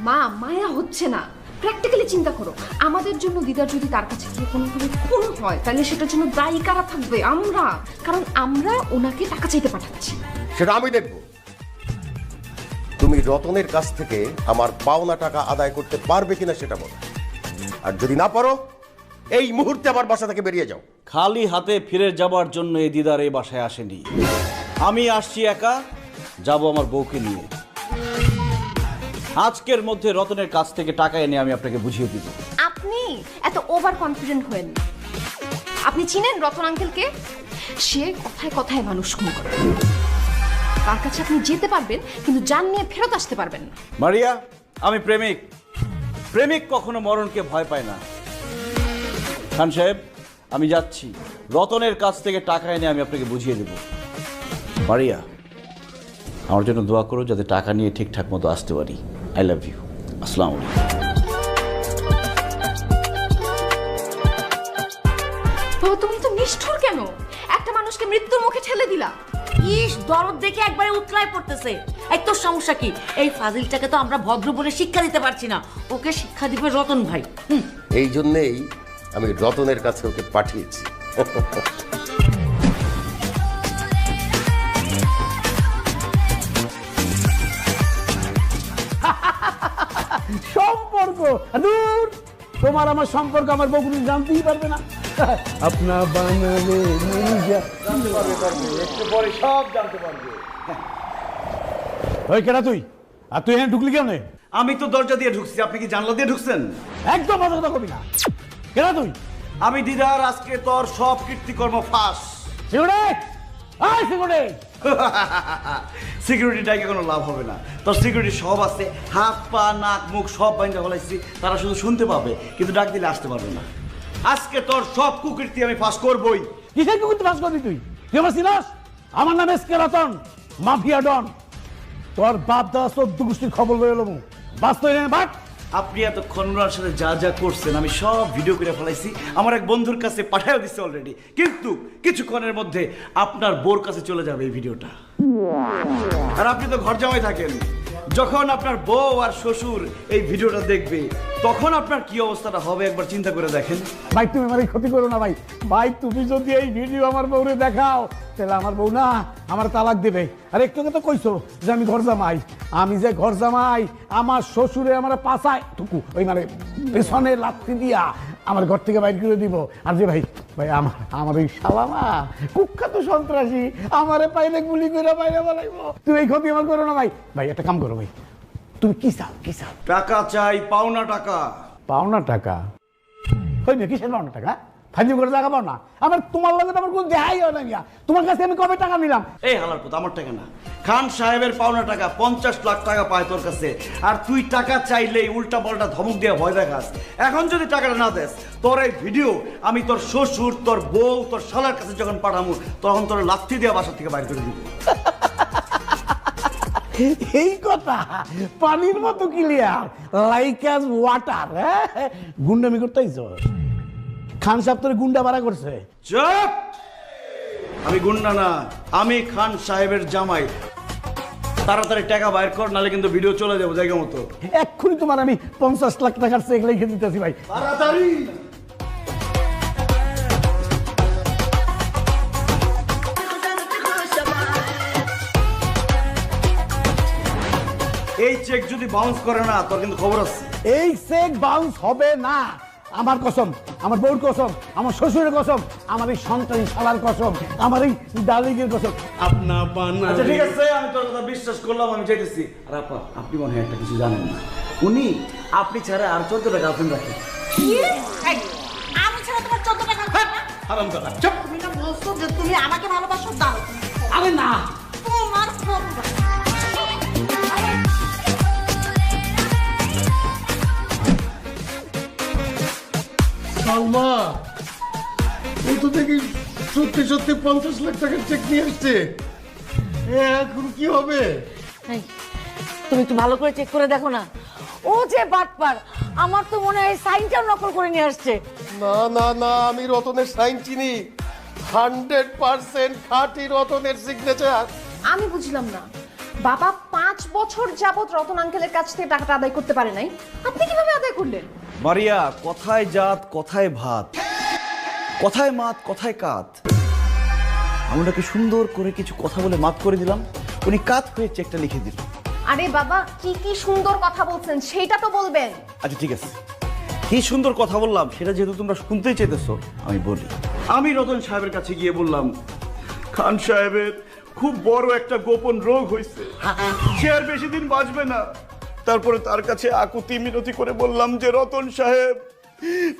মা মায়া হচ্ছে না, প্র্যাকটিক্যালি চিন্তা করো, আমাদের জন্য দিদার যদি তার কাছে গিয়ে কোনোভাবে খুন হয় তাহলে সেটার জন্য দায়ী কারা থাকবে? আমরা, কারণ আমরা ওনাকে টাকা চাইতে পাঠাচ্ছি। সেটা আমি দেখব। তুমি রতনের কাছ থেকে আমার পাওনা টাকা আদায় করতে পারবে কিনা সেটা বলো, আর যদি না পারো এই মুহূর্তে আমার বাসা থেকে বেরিয়ে যাও। খালি হাতে ফিরে যাবার জন্য এই দিদার এই বাসায় আসেনি। আমি আসছি একা, যাব আমার বউকে নিয়ে। আজকের মধ্যে রতনের কাছ থেকে টাকা এনে আমি আপনাকে বুঝিয়ে দিব। আপনি এত ওভার কনফিডেন্ট হয়েন না। আপনি চিনেন রতন আঙ্কেলকে? সে কথায় কথায় মানুষ খুন করে। তার কাছে আপনি যেতে পারবেন কিন্তু জান নিয়ে ফেরত আসতে পারবেন না। মারিয়া, আমি প্রেমিক। প্রেমিক কখনো মরণকে ভয় পায় না। খান সাহেব, আমি যাচ্ছি। রতনের কাছ থেকে টাকা এনে আমি আপনাকে বুঝিয়ে দেব। মারিয়া, আমার জন্য দোয়া করো যাতে টাকা নিয়ে ঠিকঠাক মতো আসতে পারি। I love you. আসসালামু আলাইকুম। বাবা, তুমি তো নিষ্ঠুর কেন? একটা মানুষকে মৃত্যুর মুখে ঠেলে দিলা। ইস, দরদ দেখে একবারে উতলায় পড়তেছে। এই তোর সমস্যা কি? এই ফাজিলটাকে তো আমরা ভদ্র বলে শিক্ষা দিতে পারছি না, ওকে শিক্ষা দিবে রতন ভাই। এই জন্যেই আমি রতনের কাছে ওকে পাঠিয়েছি। সম্পর্ক দূর, তোমার আমার সম্পর্ক আমার বউ কোনো জানতেই পারবে না। আপনা বানালে মির্জা একটু পরে সব জানতে পারবে। ওই কেডা তুই? আর তুই এখানে ঢুকলি কেন? আমি তো দরজা দিয়ে ঢুকছি, আপনি কি জানলা দিয়ে ঢুকছেন? একদম মাথা কথা কবি না। কেডা তুই? আমি দিদার আজকে তোর সব কীর্তিকর্ম ফাঁস। সিকিউরিটিটাকে কোনো লাভ হবে না। তোর সিকিউরিটি সব আছে, হাত পা নাক মুখ সব বাইন্দা ফেলাইছি। তারা শুধু শুনতে পাবে কিন্তু ডাক দিলে আসতে পারবে না। আজকে তোর সব কুকীর্তি আমি ফাঁস করবই। কিসের কুকুর ফাঁস করবি তুই? তুই আমার চিনাস? আমার নাম এসকে রতন, মাফিয়া ডন। তোর বাপ দাদা 14 গোষ্ঠীর খবর লয়ে এলো বাস্তব বাট। আপনি এতক্ষণ ওনার সাথে যা যা করছেন আমি সব ভিডিও করে ফেলাইছি, আমার এক বন্ধুর কাছে পাঠাও দিচ্ছে অলরেডি। কিন্তু কিছুক্ষণের মধ্যে আপনার বোর কাছে চলে যাবে এই ভিডিওটা। আর আপনি তো ঘর জামাই থাকেন, যখন আপনার বউ আর শ্বশুর এই ভিডিওটা দেখবে তখন আপনার কি অবস্থাটা হবে একবার চিন্তা করে দেখেন। ভাই তুমি আমার ক্ষতি করো না ভাই। ভাই তুমি যদি এই ভিডিও আমার বউরে দেখাও তাহলে আমার বউ না আমার তালাক দেবে। আর একটু তো কইছো যে আমি ঘর জামাই। আমি যে ঘর জামাই, আমার শ্বশুরে আমার পাছায় টুকু ওই মানে পেছনে লাথি দিয়া আমার ঘর থেকে বাইর করে দিব। আর যে ভাই ভাই আমার ওই শালামা কুখ্যাত সন্ত্রাসী আমারে পাইলে গুলি করে বাইরে বলাইবো। তুমি এই ক্ষতি আমার করো না ভাই। ভাই একটা কাম করো ভাই, তুমি কি চাও? কি চাও? টাকা চাই, পাওনা টাকা। পাওনা টাকা? হইবে কিসের পাওনা টাকা? ফাইজিং করে টাকা পাও না? আমার তোমার লাগে আমার কোন দেখাই হয় না গিয়া। তোমার কাছে আমি কবে টাকা নিলাম? এই হালার পুত, আমার টাকা না, খান সাহেবের পাওনা টাকা। 50 লাখ টাকা পায় তোর কাছে, আর তুই টাকা চাইলেই উল্টা পাল্টা ধমক দিয়ে ভয় দেখাস। এখন যদি টাকাটা না দেস, তোর এই ভিডিও আমি তোর শ্বশুর, তোর বউ, তোর শালার কাছে যখন পাঠাবো তখন তোর লাথি দিয়ে বাসা থেকে বাইর করে দিব। এই কথা পানির মতো ক্লিয়ার, লাইক অ্যাজ ওয়াটার। গুন্ডামি করতেইছ? খান সাহেব তোর গুন্ডা ভাড়া করছে? চুপ! আমি গুন্ডা না, আমি খান সাহেবের জামাই। তাড়াতাড়ি টাকা বাইর কর, নালে কিন্তু ভিডিও চলে যাবো জায়গা মতো। এক্ষুনি তোমার আমি 50 লাখ টাকার চেক লিখে দিতেছি ভাই। তাড়াতাড়ি! এই চেক যদি বাউন্স করে না তোর কিন্তু খবর আছে। এই চেক বাউন্স হবে না। আমার কসম, আমার বউর কসম, আমার শ্বশুরের কসম, আমার এই সন্তান শালার কসম, আমার এই ডালিগের কসম। আপনা আচ্ছা বানালে ঠিক আছে, আমি তোর কথা বিশ্বাস করলাম, আমি চাইতেছি। আর আপনি মনে হয় একটা কিছু জানেন না, উনি আপনি ছাড়া আর 14টা গার্লফ্রেন্ড রাখেন। আমি ছাড়া তোমার 14 টাকা না? হারাম দাদা চুপ। তুমি না বলছো যে তুমি আমাকে ভালোবাসো? দাও। আরে না, তোমার ফোন। সালমা, ও তো দেখি সত্যি সত্যি 50 লাখ টাকার চেক নিয়ে আসছে। এখন কি হবে? এই, তুমি একটু ভালো করে চেক করে দেখো না। ও যে বাটপার, আমার তো মনে হয় সাইনটাও নকল করে নিয়ে আসছে। না না না, আমি রতনের সাইন চিনি। 100% খাঁটি রতনের সিগনেচার। আমি বুঝলাম না, বাবা 5 বছর যাবত রতন আঙ্কেলের কাছ থেকে টাকাটা আদায় করতে পারে নাই, আপনি কিভাবে আদায় করলেন? মারিয়া, কথায় জাত কথায় ভাত, কথায় মাত কথায় কাত। আমি ওনাকে সুন্দর করে কিছু কথা বলে মাত করে দিলাম, উনি কাত হয়ে চেকটা লিখে দিল। আরে বাবা, কি কি সুন্দর কথা বলছেন সেটা তো বলবেন। আচ্ছা ঠিক আছে, কি সুন্দর কথা বললাম সেটা যেহেতু তোমরা শুনতেই চাইতেছো আমি বলি। আমি রতন সাহেবের কাছে গিয়ে বললাম, খান সাহেবের খুব বড় একটা গোপন রোগ হয়েছে, সে আর বেশি দিন বাঁচবে না। তারপরে তার কাছে আকুতি মিনতি করে বললাম যে রতন সাহেব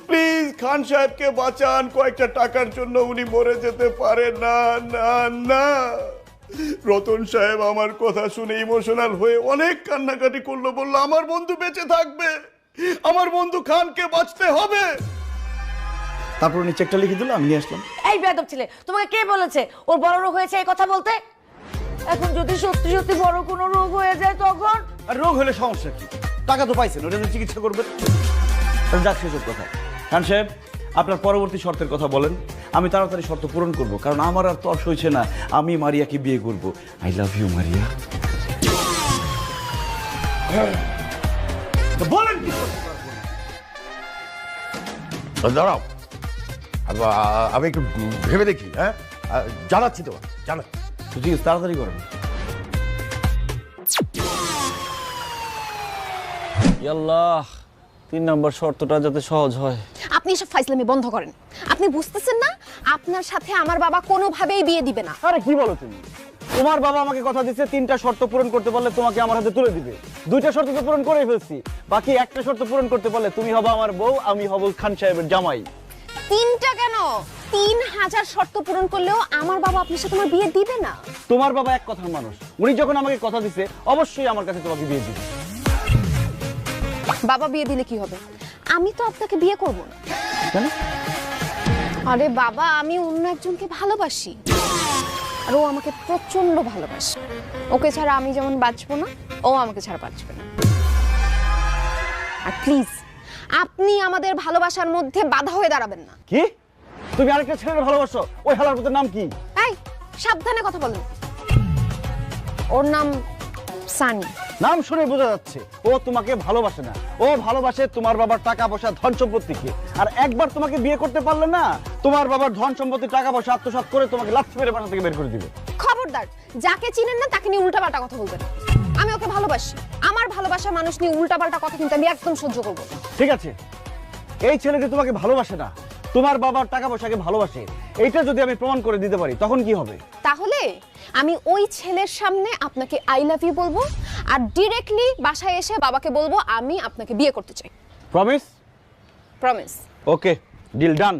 প্লিজ খান সাহেবকে বাঁচান, কয়েকটা টাকার জন্য উনি মরে যেতে পারে না। না না, রতন সাহেব আমার কথা শুনে ইমোশনাল হয়ে অনেক কান্নাকাটি করলো, বললো আমার বন্ধু বেঁচে থাকবে, আমার বন্ধু খানকে বাঁচতে হবে। তারপর উনি চেকটা লিখে দিল, আমি নিয়ে আসলাম। এই বেয়াদব ছেলে, তোমাকে কে বলেছে ওর বড় রোগ হয়েছে এই কথা বলতে? এখন যদি সত্যি সত্যি বড় কোনো রোগ হয়ে যায় তখন? আর রোগ হলে সমস্যা কি, টাকা তো পাইছেন, ওটা দিয়ে চিকিৎসা করবেন। যাক, সেসব কথা। খান সাহেব, আপনার পরবর্তী শর্তের কথা বলেন, আমি তাড়াতাড়ি শর্ত পূরণ করব, কারণ আমার আর তর্স হয়েছে না, আমি মারিয়াকে বিয়ে করব। I love you Maria. বলেন কি? দাঁড়াও, আমি একটু ভেবে দেখি। হ্যাঁ, জানাচ্ছি তোমার, জানাচ্ছি। ঠিক আছে, তাড়াতাড়ি করেন। আল্লাহ, 3 নম্বর শর্তটা যাতে সহজ হয়। আপনি এসব ফাইজলামি বন্ধ করেন। আপনি বুঝতেছেন না আপনার সাথে আমার বাবা কোনোভাবেই বিয়ে দিবে না। আরে কি বলো তুমি? তোমার বাবা আমাকে কথা দিচ্ছে 3টা শর্ত পূরণ করতে পারলে তোমাকে আমার হাতে তুলে দিবে। 2টা শর্ত তো পূরণ করেই ফেলছি, বাকি একটা শর্ত পূরণ করতে পারলে তুমি হবে আমার বউ, আমি হব খান সাহেবের জামাই। 3টা কেন, 3000 শর্ত পূরণ করলেও আমার বাবা আপনার সাথে আমার বিয়ে দিবে না। তোমার বাবা এক কথার মানুষ, উনি যখন আমাকে কথা দিচ্ছে অবশ্যই আমার কাছে তোমাকে বিয়ে দিবে। বাবা বিয়ে দিলে কি হবে? আমি তো আপনাকে বিয়ে করব না। কেন? আরে বাবা, আমি অন্য একজনকে ভালোবাসি, আর ও আমাকে প্রচন্ড ভালোবাসে। ওকে ছাড়া আমি যেমন বাঁচবো না, ও আমাকে ছাড়া বাঁচবে না। আর প্লিজ আপনি আমাদের ভালোবাসার মধ্যে বাধা হয়ে দাঁড়াবেন না। কি? তুমি আরেকটা ছেলের ভালোবাসো? ওই হালার পুতের নাম কি? এই, সাবধানে কথা বলেন। ওর নাম সানি। নাম শুনে বোঝা যাচ্ছে ও তোমাকে ভালোবাসে না, ও ভালোবাসে তোমার বাবার টাকা পয়সা ধন সম্পত্তিকে। আর একবার তোমাকে বিয়ে করতে পারলে না, তোমার বাবার ধন সম্পত্তি টাকা পয়সা আত্মসাৎ করে তোমাকে লাথি মেরে বাসা থেকে বের করে দিবে। খবরদার, যাকে চিনেন না তাকে নিয়ে উল্টাপাল্টা কথা বলবেন। আমি ওকে ভালোবাসি, আমার ভালোবাসা মানুষ নিয়ে উল্টাপাল্টা কথা কিন্তু আমি একদম সহ্য করবো না। ঠিক আছে, এই ছেলেটি তোমাকে ভালোবাসে না, তোমার বাবার টাকা পয়সাকে ভালোবাসে, এইটা যদি আমি প্রমাণ করে দিতে পারি তখন কি হবে? তাহলে আমি ওই ছেলের সামনে আপনাকে আই লাভ ইউ বলবো, আর ডিরেক্টলি বাসায় এসে বাবাকে বলবো আমি আপনাকে বিয়ে করতে চাই। প্রমিস? প্রমিস। ওকে, ডিল ডান।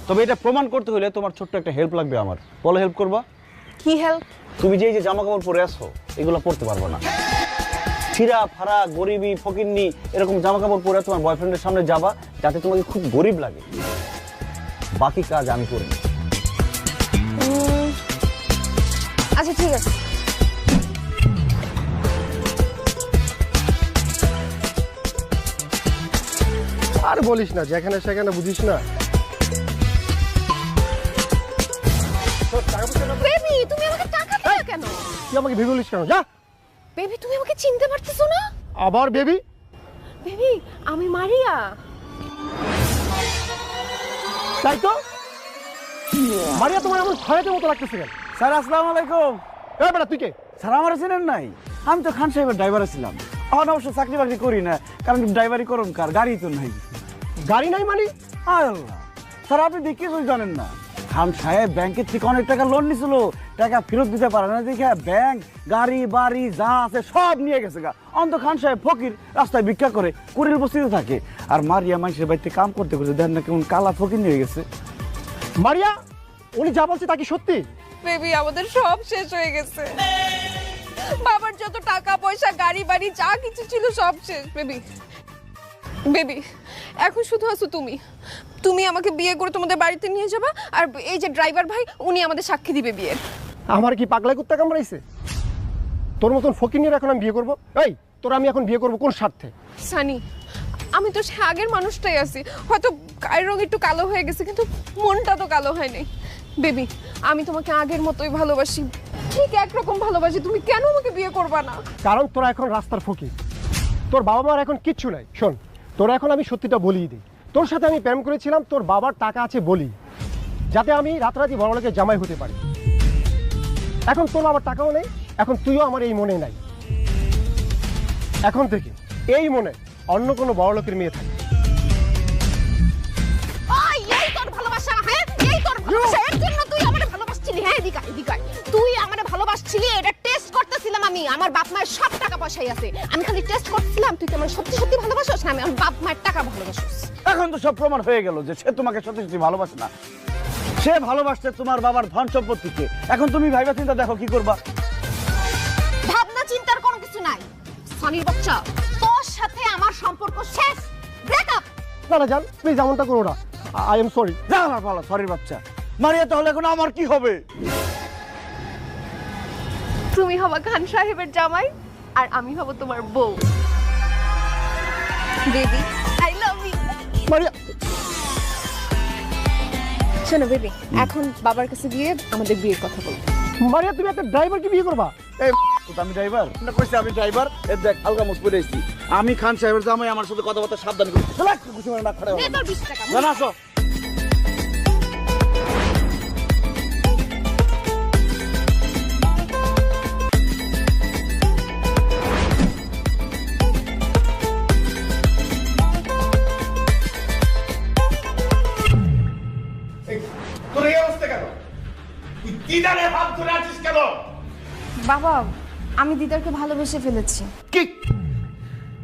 তবে এটা প্রমাণ করতে হলে তোমার ছোট্ট একটা হেল্প লাগবে আমার। বলো, হেল্প করবা? কি হেল্প? তুমি যে এই যে জামা কাপড় পরে আসো এগুলো পরতে পারবে না। ছিঁড়া ফাড়া গরিবি ফকিন্নি এরকম জামা কাপড় পরে তোমার বয়ফ্রেন্ডের সামনে যাবা যাতে তোমাকে খুব গরিব লাগে। বাকি কাজ আমি করি। আচ্ছা ঠিক আছে। আর বলিস না, যেখানে সেখানে বুঝিস না। বেবি, তুমি আমাকে টাকা দিলে কেন? তুই আমাকে ভেবে বলিস কেন? যা। বেবি, তুমি আমাকে চিনতে পারতেছো না? আবার বেবি? বেবি, আমি মারিয়া। তাই তো, মারিয়া তোমার এমন ভয়ের মতো লাগতেছে কেন? স্যার আসসালামু আলাইকুম। এ বেটা, তুই কে? স্যার আমার চেনেন নাই? আমি তো খান সাহেবের ড্রাইভার ছিলাম। এখন অবশ্য চাকরি বাকরি করি না, কারণ ড্রাইভারি করুন কার, গাড়ি তো নাই। গাড়ি নাই মানে? আল্লাহ স্যার, আপনি দেখে কিছুই জানেন না। খান সাহেব ব্যাংকের থেকে অনেক টাকা লোন নিছিল, টাকা ফেরত দিতে পারে না দেখে ব্যাংক গাড়ি বাড়ি যা আছে সব নিয়ে গেছে গা। অন্ত খান সাহেব ফকির, রাস্তায় ভিক্ষা করে, কুড়ির বস্তিতে থাকে। আর মারিয়া মানুষের বাড়িতে কাম করতে করতে দেখেন না কেমন কালা ফকির নিয়ে গেছে। মারিয়া, উনি যা বলছে তা কি সত্যি? বেবি, আমাদের সব শেষ হয়ে গেছে। বাবার যত টাকা পয়সা গাড়ি বাড়ি যা কিছু ছিল সব শেষ। বেবি, বেবি, এখন শুধু আছো তুমি। তুমি আমাকে বিয়ে করে তোমাদের বাড়িতে নিয়ে যাবা, আর এই যে ড্রাইভার ভাই উনি আমাদের সাক্ষী দিবে বিয়ের। আমার কি পাগলা কুত্তা কামড়াইছে? তোর মতন ফকির এখন আমি বিয়ে করবো? এই, তোর আমি এখন বিয়ে করবো কোন স্বার্থে? সানি, আমি তো সে আগের মানুষটাই আছি, হয়তো গায়ের রং একটু কালো হয়ে গেছে কিন্তু মনটা তো কালো হয় নাই। বেবি, আমি তোমাকে আগের মতোই ভালোবাসি। ঠিক একরকম ভালোবাসি, তুমি কেন আমাকে বিয়ে করবা না? কারণ তোরা এখন রাস্তার ফকির, তোর বাবা মার এখন কিচ্ছু নাই। শোন, তোরা এখন আমি সত্যিটা বলিয়ে দিই, তোর সাথে আমি প্রেম করেছিলাম তোর বাবার টাকা আছে বলি, যাতে আমি রাতারাতি বড়লোকের জামাই হতে পারি। এখন তোর বাবার টাকাও নেই, এখন তুইও আমার এই মনে নাই। এখন থেকে এই মনে অন্য কোনো বড়লোকের মেয়ে থাকে। এই তোর ভালোবাসা, হ্যাঁ এই তোর ভালোবাসা, এর জন্য তুই আমারে ভালোবাসছিলি? হ্যাঁ এদিকে এদিকে তুই আমারে ভালোবাসছিলি, এটা টেস্ট করতেছিলাম আমি। আমার বাপ মায়ের সব টাকা পয়সাই আছে, আমি খালি টেস্ট করতেছিলাম তুই কি আমার সত্যি সত্যি ভালোবাসিস না আমি আমার বাপ মায়ের টাকা ভালোবাসিস। এখন তো সব প্রমাণ হয়ে গেল যে সে তোমাকে সত্যি সত্যি ভালোবাসে না, সে ভালোবাসছে তোমার বাবার ধন সম্পত্তিকে। এখন তুমি ভাইবা চিন্তা দেখো কি করবা। ভাবনা চিন্তার কোনো কিছু নাই। সনির বাচ্চা, তোর সাথে আমার সম্পর্ক শেষ, ব্রেকআপ। না না জান, প্লিজ এমনটা করো না, আই এম সরি। যা আমার ভালো, সরির বাচ্চা। মারিয়া, তাহলে এখন আমার কি হবে? তুমি হবা খান সাহেবের জামাই আর আমি হব তোমার বউ। Baby I love you. Maria, শোনো বেবি, এখন বাবার কাছে গিয়ে আমাদের বিয়ের কথা বলবো। মারিয়া তুমি একটা ড্রাইভারকে বিয়ে করবা? এই আমি ড্রাইভার না, কইছি আমি ড্রাইভার। এই দেখ হালকা মুখ পরে এসেছি আমি, খান সাহেবের জামাই। আমার সাথে কথাবার্তা সাবধান করে চলা, কিছু না খড়ে নে তোর 20 টাকা। জানা আসো। তোর এই অবস্থা কেন? তুই দিদারে হাত ধরে আছিস কেন? বাবা, আমি দিদারকে ভালোবেসে ফেলেছি। কি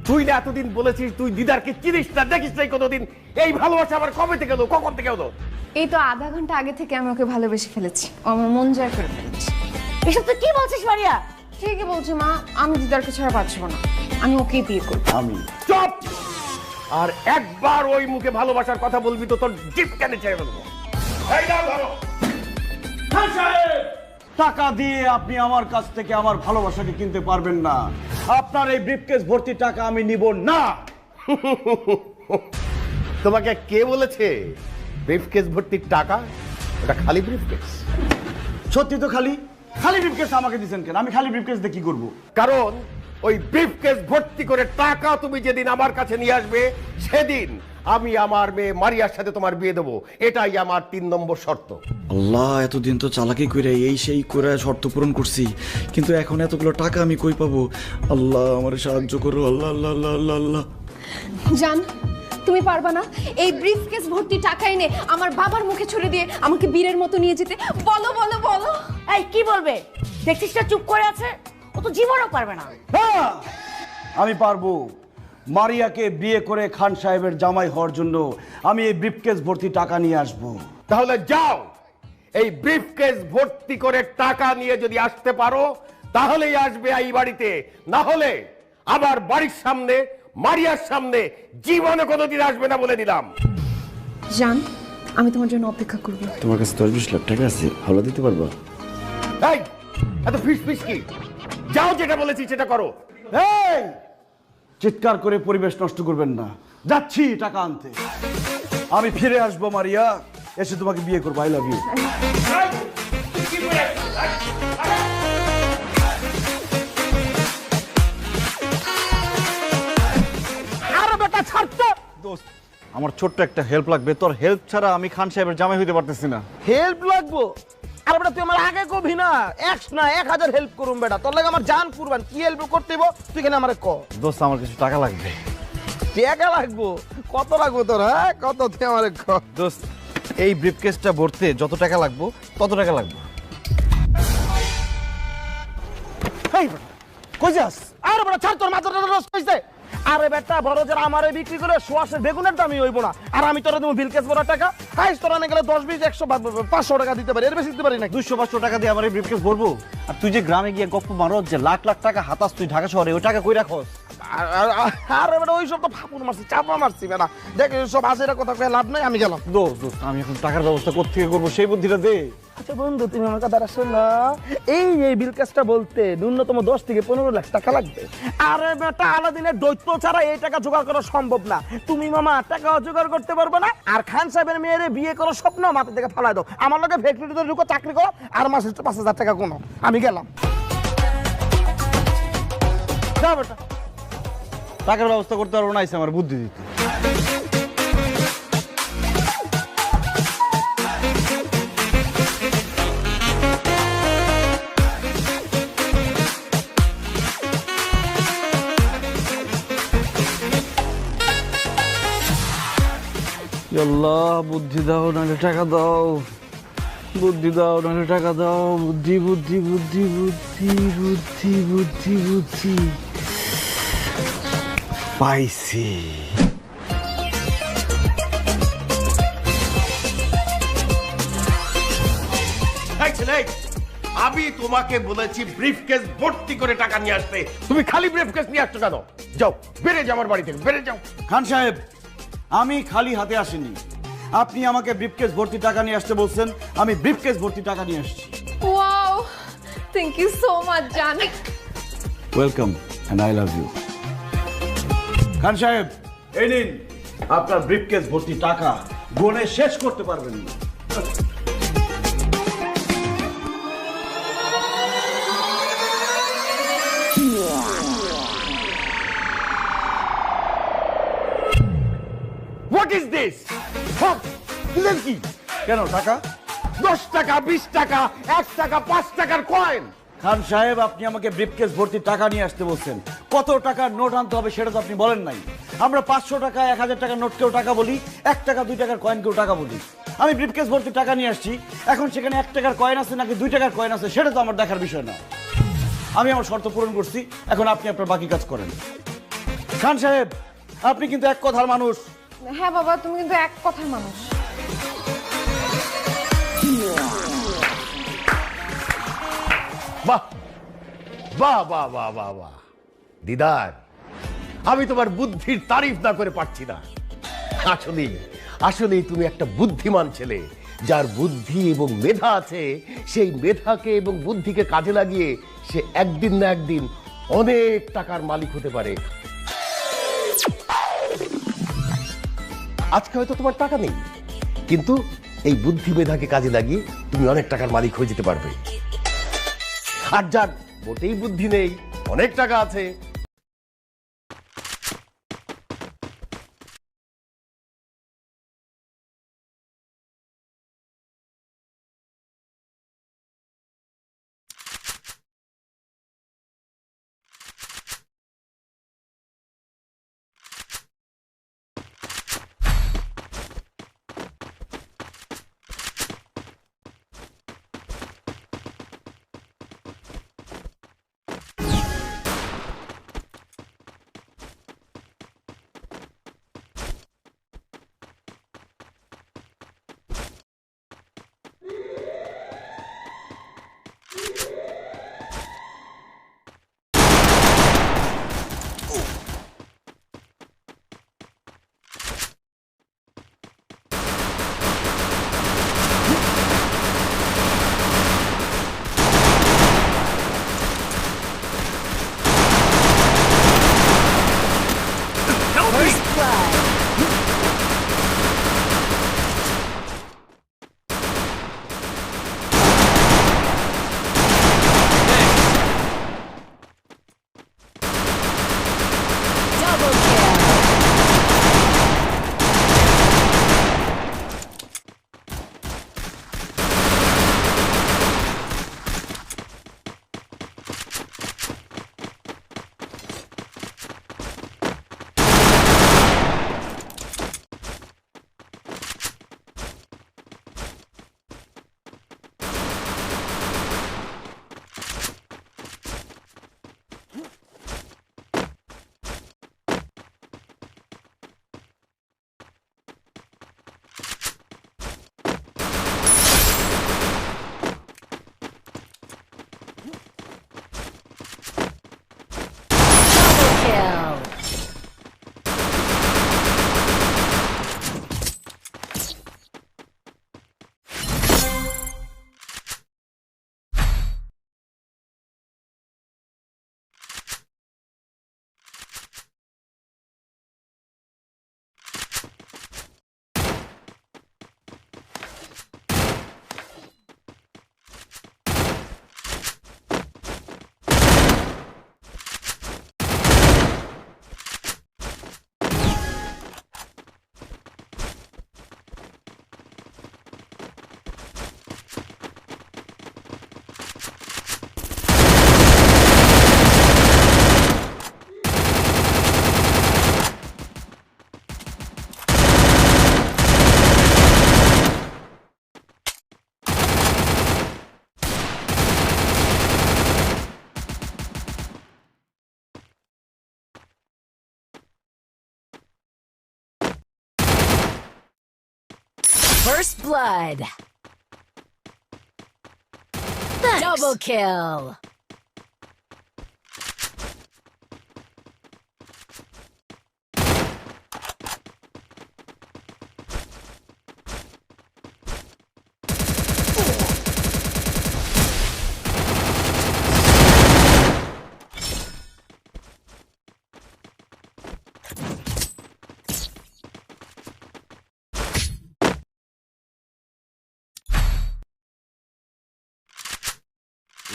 তুই না এতদিন বলেছিস তুই দিদারকে চিনিস না, দেখিস নাই কোনোদিন? এই ভালোবাসা আবার কবে থেকে হলো, কখন থেকে হলো? এই তো আধা ঘন্টা আগে থেকে আমি ওকে ভালোবেসে ফেলেছি, ও আমার মন জয় করে ফেলেছি। এসব তুই কি বলছিস মারিয়া? ঠিকই বলছি মা, আমি দিদারকে ছাড়া বাঁচব না, আমি ওকেই বিয়ে করব। আমি চুপ! আর একবার ওই মুখে ভালোবাসার কথা বলবি তো তোর জিপ কেনে ছেড়ে ফেলবো। এই নাও ধরো। খান সাহেব, টাকা দিয়ে আপনি আমার কাছ থেকে আমার ভালোবাসাকে কিনতে পারবেন না। আপনার এই ব্রিফকেস ভর্তি টাকা আমি নিব না। তোমাকে কে বলেছে ব্রিফকেস ভর্তি টাকা? ওটা খালি ব্রিফকেস। সত্যি তো খালি খালি ব্রিফকেস আমাকে দিবেন কেন? আমি খালি ব্রিফকেস দিয়ে কি করব? কারণ ওই ব্রিফকেস ভর্তি করে টাকা তুমি যেদিন আমার কাছে নিয়ে আসবে সেদিন আমি আমার মেয়ে মারিয়ার সাথে তোমার বিয়ে দেবো। এটাই আমার 3 নম্বর শর্ত। আল্লাহ, এতদিন তো চালাকি করে এই সেই করে শর্ত পূরণ করছি, কিন্তু এখন এতগুলো টাকা আমি কই পাবো? আল্লাহ আমার সাহায্য করো, আল্লাহ আল্লাহ আল্লাহ আল্লাহ আল্লাহ। জান, তুমি পারবা না এই ব্রিফকেস ভর্তি টাকা এনে আমার বাবার মুখে ছুড়ে দিয়ে আমাকে বীরের মতো নিয়ে যেতে? বলো বলো বলো। এই কি বলবে? দেখছিস না চুপ করে আছে, ও তো জীবনও পারবে না। হ্যাঁ, আমি পারবো। মারিয়াকে বিয়ে করে খান সাহেবের জামাই হওয়ার জন্য আমি এই ব্রিফকেস ভর্তি টাকা নিয়ে আসব। তাহলে যাও, এই ব্রিফকেস ভর্তি করে টাকা নিয়ে যদি আসতে পারো তাহলেই আসবে এই বাড়িতে, না হলে আবার বাড়ির সামনে মারিয়ার সামনে জীবনে কোনোদিন আসবে না বলে দিলাম। জান, আমি তোমার জন্য অপেক্ষা করব। তোমার কাছে 10-20 লাখ টাকা আছে, হাওলা দিতে পারবা? এই এত ফিস ফিস কি? যাও, যেটা বলেছি সেটা করো। এই চিৎকার করে পরিবেশ নষ্ট করবেন না, যাচ্ছি টাকা আনতে। আমি ফিরে আসবো মারিয়া, এসে তোমাকে বিয়ে করবো। I love you. আর বেটা ছাড়তো দোস্ত, আমার ছোট্ট একটা হেল্প লাগবে। তোর হেল্প ছাড়া আমি খান সাহেবের জামাই হইতে পারতেছি না। হেল্প লাগবো? আর বেটা তুই আমার আগে কবি না, 1 না 1000 হেল্প করুম বেটা, তোর লাগে আমার জান কুরবান। কি হেল্প করতে হইব তুই কেন আমারে ক? দোস্ত, আমার কিছু টাকা লাগবে। টাকা লাগবো? কত লাগবো তোর? হ্যাঁ কত তুই আমারে ক? দোস্ত, এই ব্রিফকেসটা ভরতে যত টাকা লাগবে তত টাকা লাগবে। এই বেটা কই যাস? আরে বেটা ছাড়, তোর মাথাটা নষ্ট হইছে। আরে বেটা বড় যারা আমারে বিক্রি করে সোয়াশের বেগুনের দামই হইব না, আর আমি তোরা দেবো বিলকেস বড় টাকা? হাইস তোরা না গেলে 10, 20, 100, 500 টাকা দিতে পারি, এর বেশি দিতে পারি না। 200-500 টাকা দিয়ে আমার এই ব্রিফকেস ভরবো? আর তুই যে গ্রামে গিয়ে গপ্প মারো যে লাখ লাখ টাকা হাতাস তুই ঢাকা শহরে, ওই টাকা কই রাখোস? আরে বেটা ওইসব তো ফাপুর মারছি, চাপা মারছি বেটা। দেখ সব হাসিরা কথা কয়ে লাভ নাই, আমি গেলাম। দোস্ত আমি এখন টাকার ব্যবস্থা কোত্থেকে করবো সেই বুদ্ধিটা দে। আচ্ছা বন্ধু, তুমি আমার কথা শোনো। এই বিল কাজটা বলতে ন্যূনতম 10 থেকে 15 লাখ টাকা লাগবে। আরে বেটা আলাদিনের দৈত্য ছাড়া এই টাকা জোগাড় করা সম্ভব না। তুমি মামা টাকা জোগাড় করতে পারবে না। আর খান সাহেবের মেয়েরে বিয়ে করার স্বপ্ন মাথা থেকে ফালাই দাও। আমার লোকে ফ্যাক্টরিতে ঢুকো, চাকরি করো, আর মাসে 5,000 টাকা কোনো। আমি গেলাম। যা বেটা, টাকার ব্যবস্থা করতে পারবো না, আমার বুদ্ধি দিতে। আল্লাহ বুদ্ধি দাও, নাহলে টাকা দাও। বুদ্ধি দাও, নাহলে টাকা দাও। বুদ্ধি বুদ্ধি বুদ্ধি বুদ্ধি বুদ্ধি বুদ্ধি বুদ্ধি পাইছি। আমি তোমাকে বলেছি ব্রিফকেস ভর্তি করে টাকা নিয়ে আসতে, তুমি খালি ব্রিফকেস নিয়ে আসছো কেন? যাও, বেড়ে যাও আমার বাড়ি থেকে, বেড়ে যাও। খান সাহেব, আমি খালি হাতে আসিনি। আপনি আমাকে ব্রিফকেস ভর্তি টাকা নিয়ে আসতে বলছেন, আমি ব্রিফকেস ভর্তি টাকা নিয়ে আসছি। Wow, thank you so much জান। Welcome and I love you. Khan Saheb, এই নিন আপনার ব্রিফকেস ভর্তি টাকা, গুনে শেষ করতে পারবেন না। What is this? সব দিলেন কি? কেন টাকা? 10 টাকা, 20 টাকা, 1 টাকা, 5 টাকার কয়েন। খান সাহেব, আপনি আমাকে ব্রিফকেস ভর্তি টাকা নিয়ে আসতে বলছেন। কত টাকার নোট আনতে হবে সেটা তো আপনি বলেন নাই। আমরা 500 টাকা, 1000 টাকার নোটকেও টাকা বলি, 1 টাকা 2 টাকার কয়েনকেও টাকা বলি। আমি ব্রিফকেস ভর্তি টাকা নিয়ে আসছি, এখন সেখানে 1 টাকার কয়েন আছে নাকি 2 টাকার কয়েন আছে সেটা তো আমার দেখার বিষয় না। আমি আমার শর্ত পূরণ করছি, এখন আপনি আপনার বাকি কাজ করেন। খান সাহেব, আপনি কিন্তু এক কথার মানুষ। হ্যাঁ বাবা, তুমি কিন্তু এক কথার মানুষ। বাহ বাহ বাহ বাহ বাহ বাহ দিদার, আমি তোমার বুদ্ধির তারিফ না করে পারছি না। আসলেই আসলেই তুমি একটা বুদ্ধিমান ছেলে। যার বুদ্ধি এবং মেধা আছে, সেই মেধাকে এবং বুদ্ধিকে কাজে লাগিয়ে সে একদিন না একদিন অনেক টাকার মালিক হতে পারে। আজকে হয়তো তোমার টাকা নেই, কিন্তু এই বুদ্ধি মেধাকে কাজে লাগিয়ে তুমি অনেক টাকার মালিক হয়ে যেতে পারবে। আর যার মোটেই বুদ্ধি নেই, অনেক টাকা আছে, First blood. Thanks. Double kill.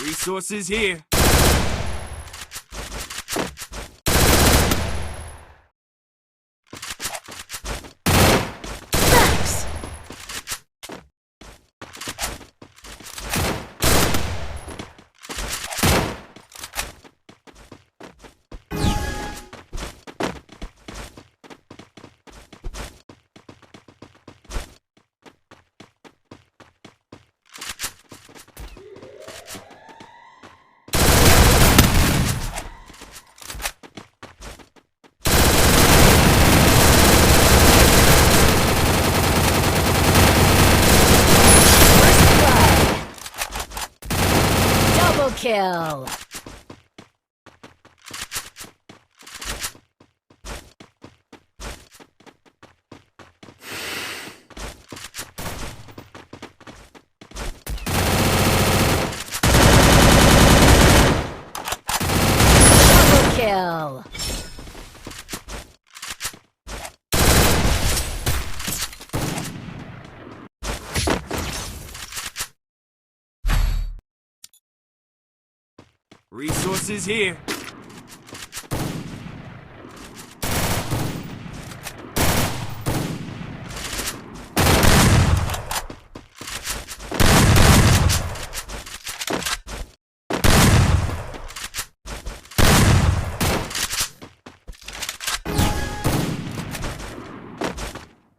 Resources here. Thanks. Double kill. Double kill. Resources here.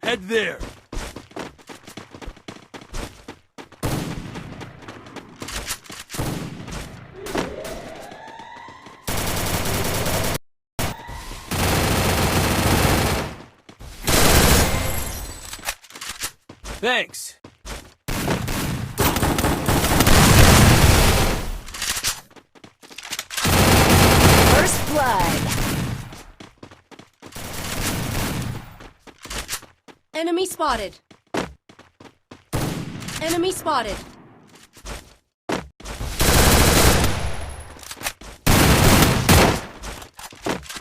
Head there. Thanks. First blood. Enemy spotted. Enemy spotted.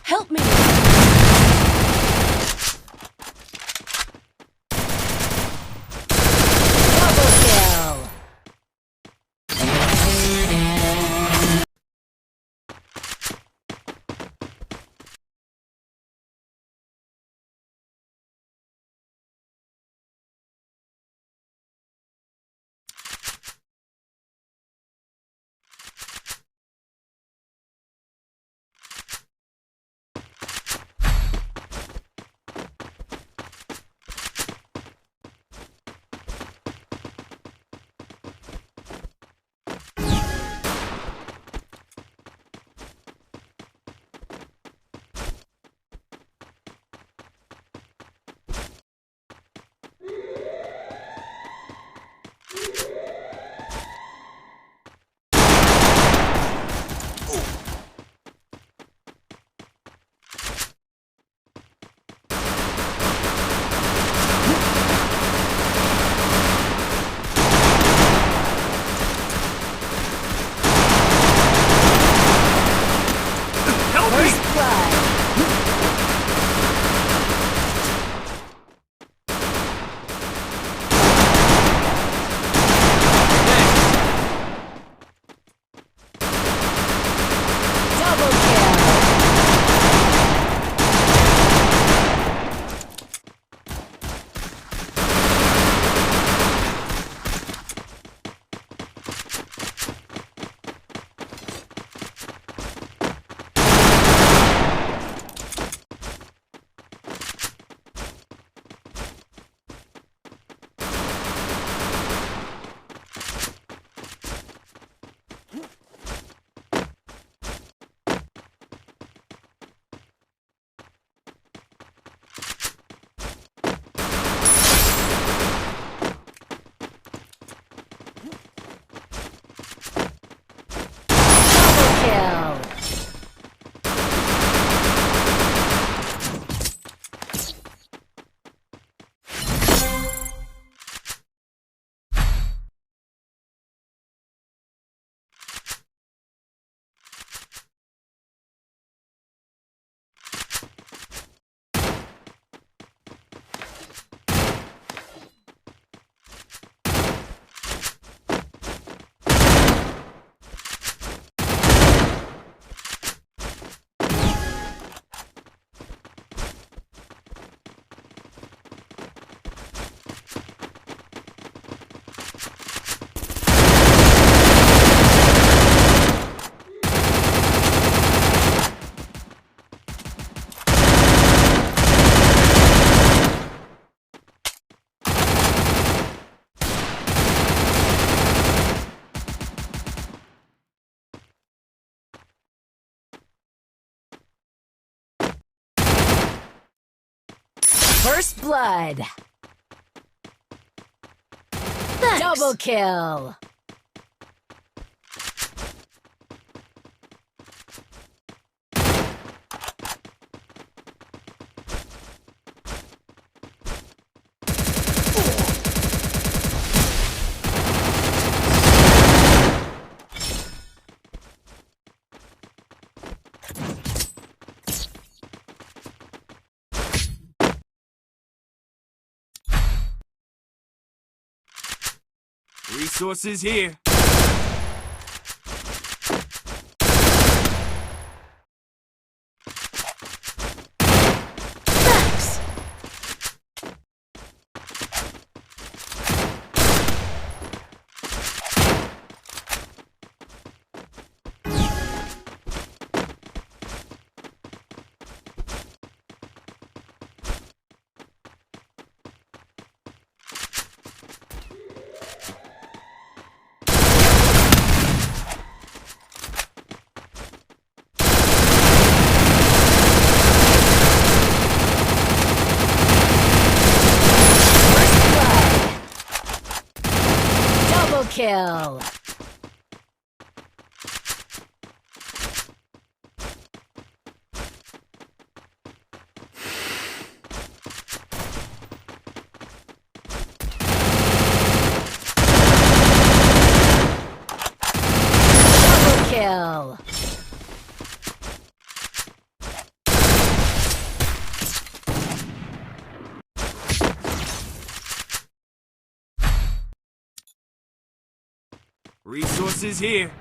Help me. Double kill. First blood. Double kill. First blood. Double kill. Resources here. Thanks. Double kill. Double kill. Resources here.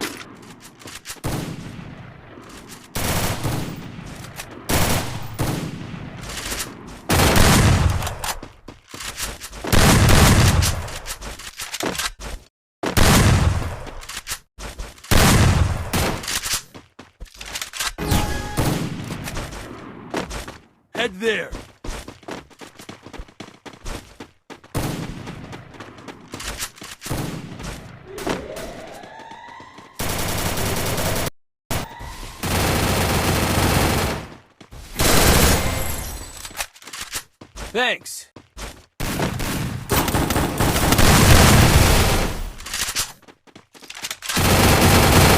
Head there. Thanks.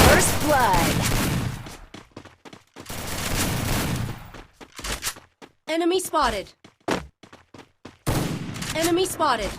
First blood. Enemy spotted. Enemy spotted.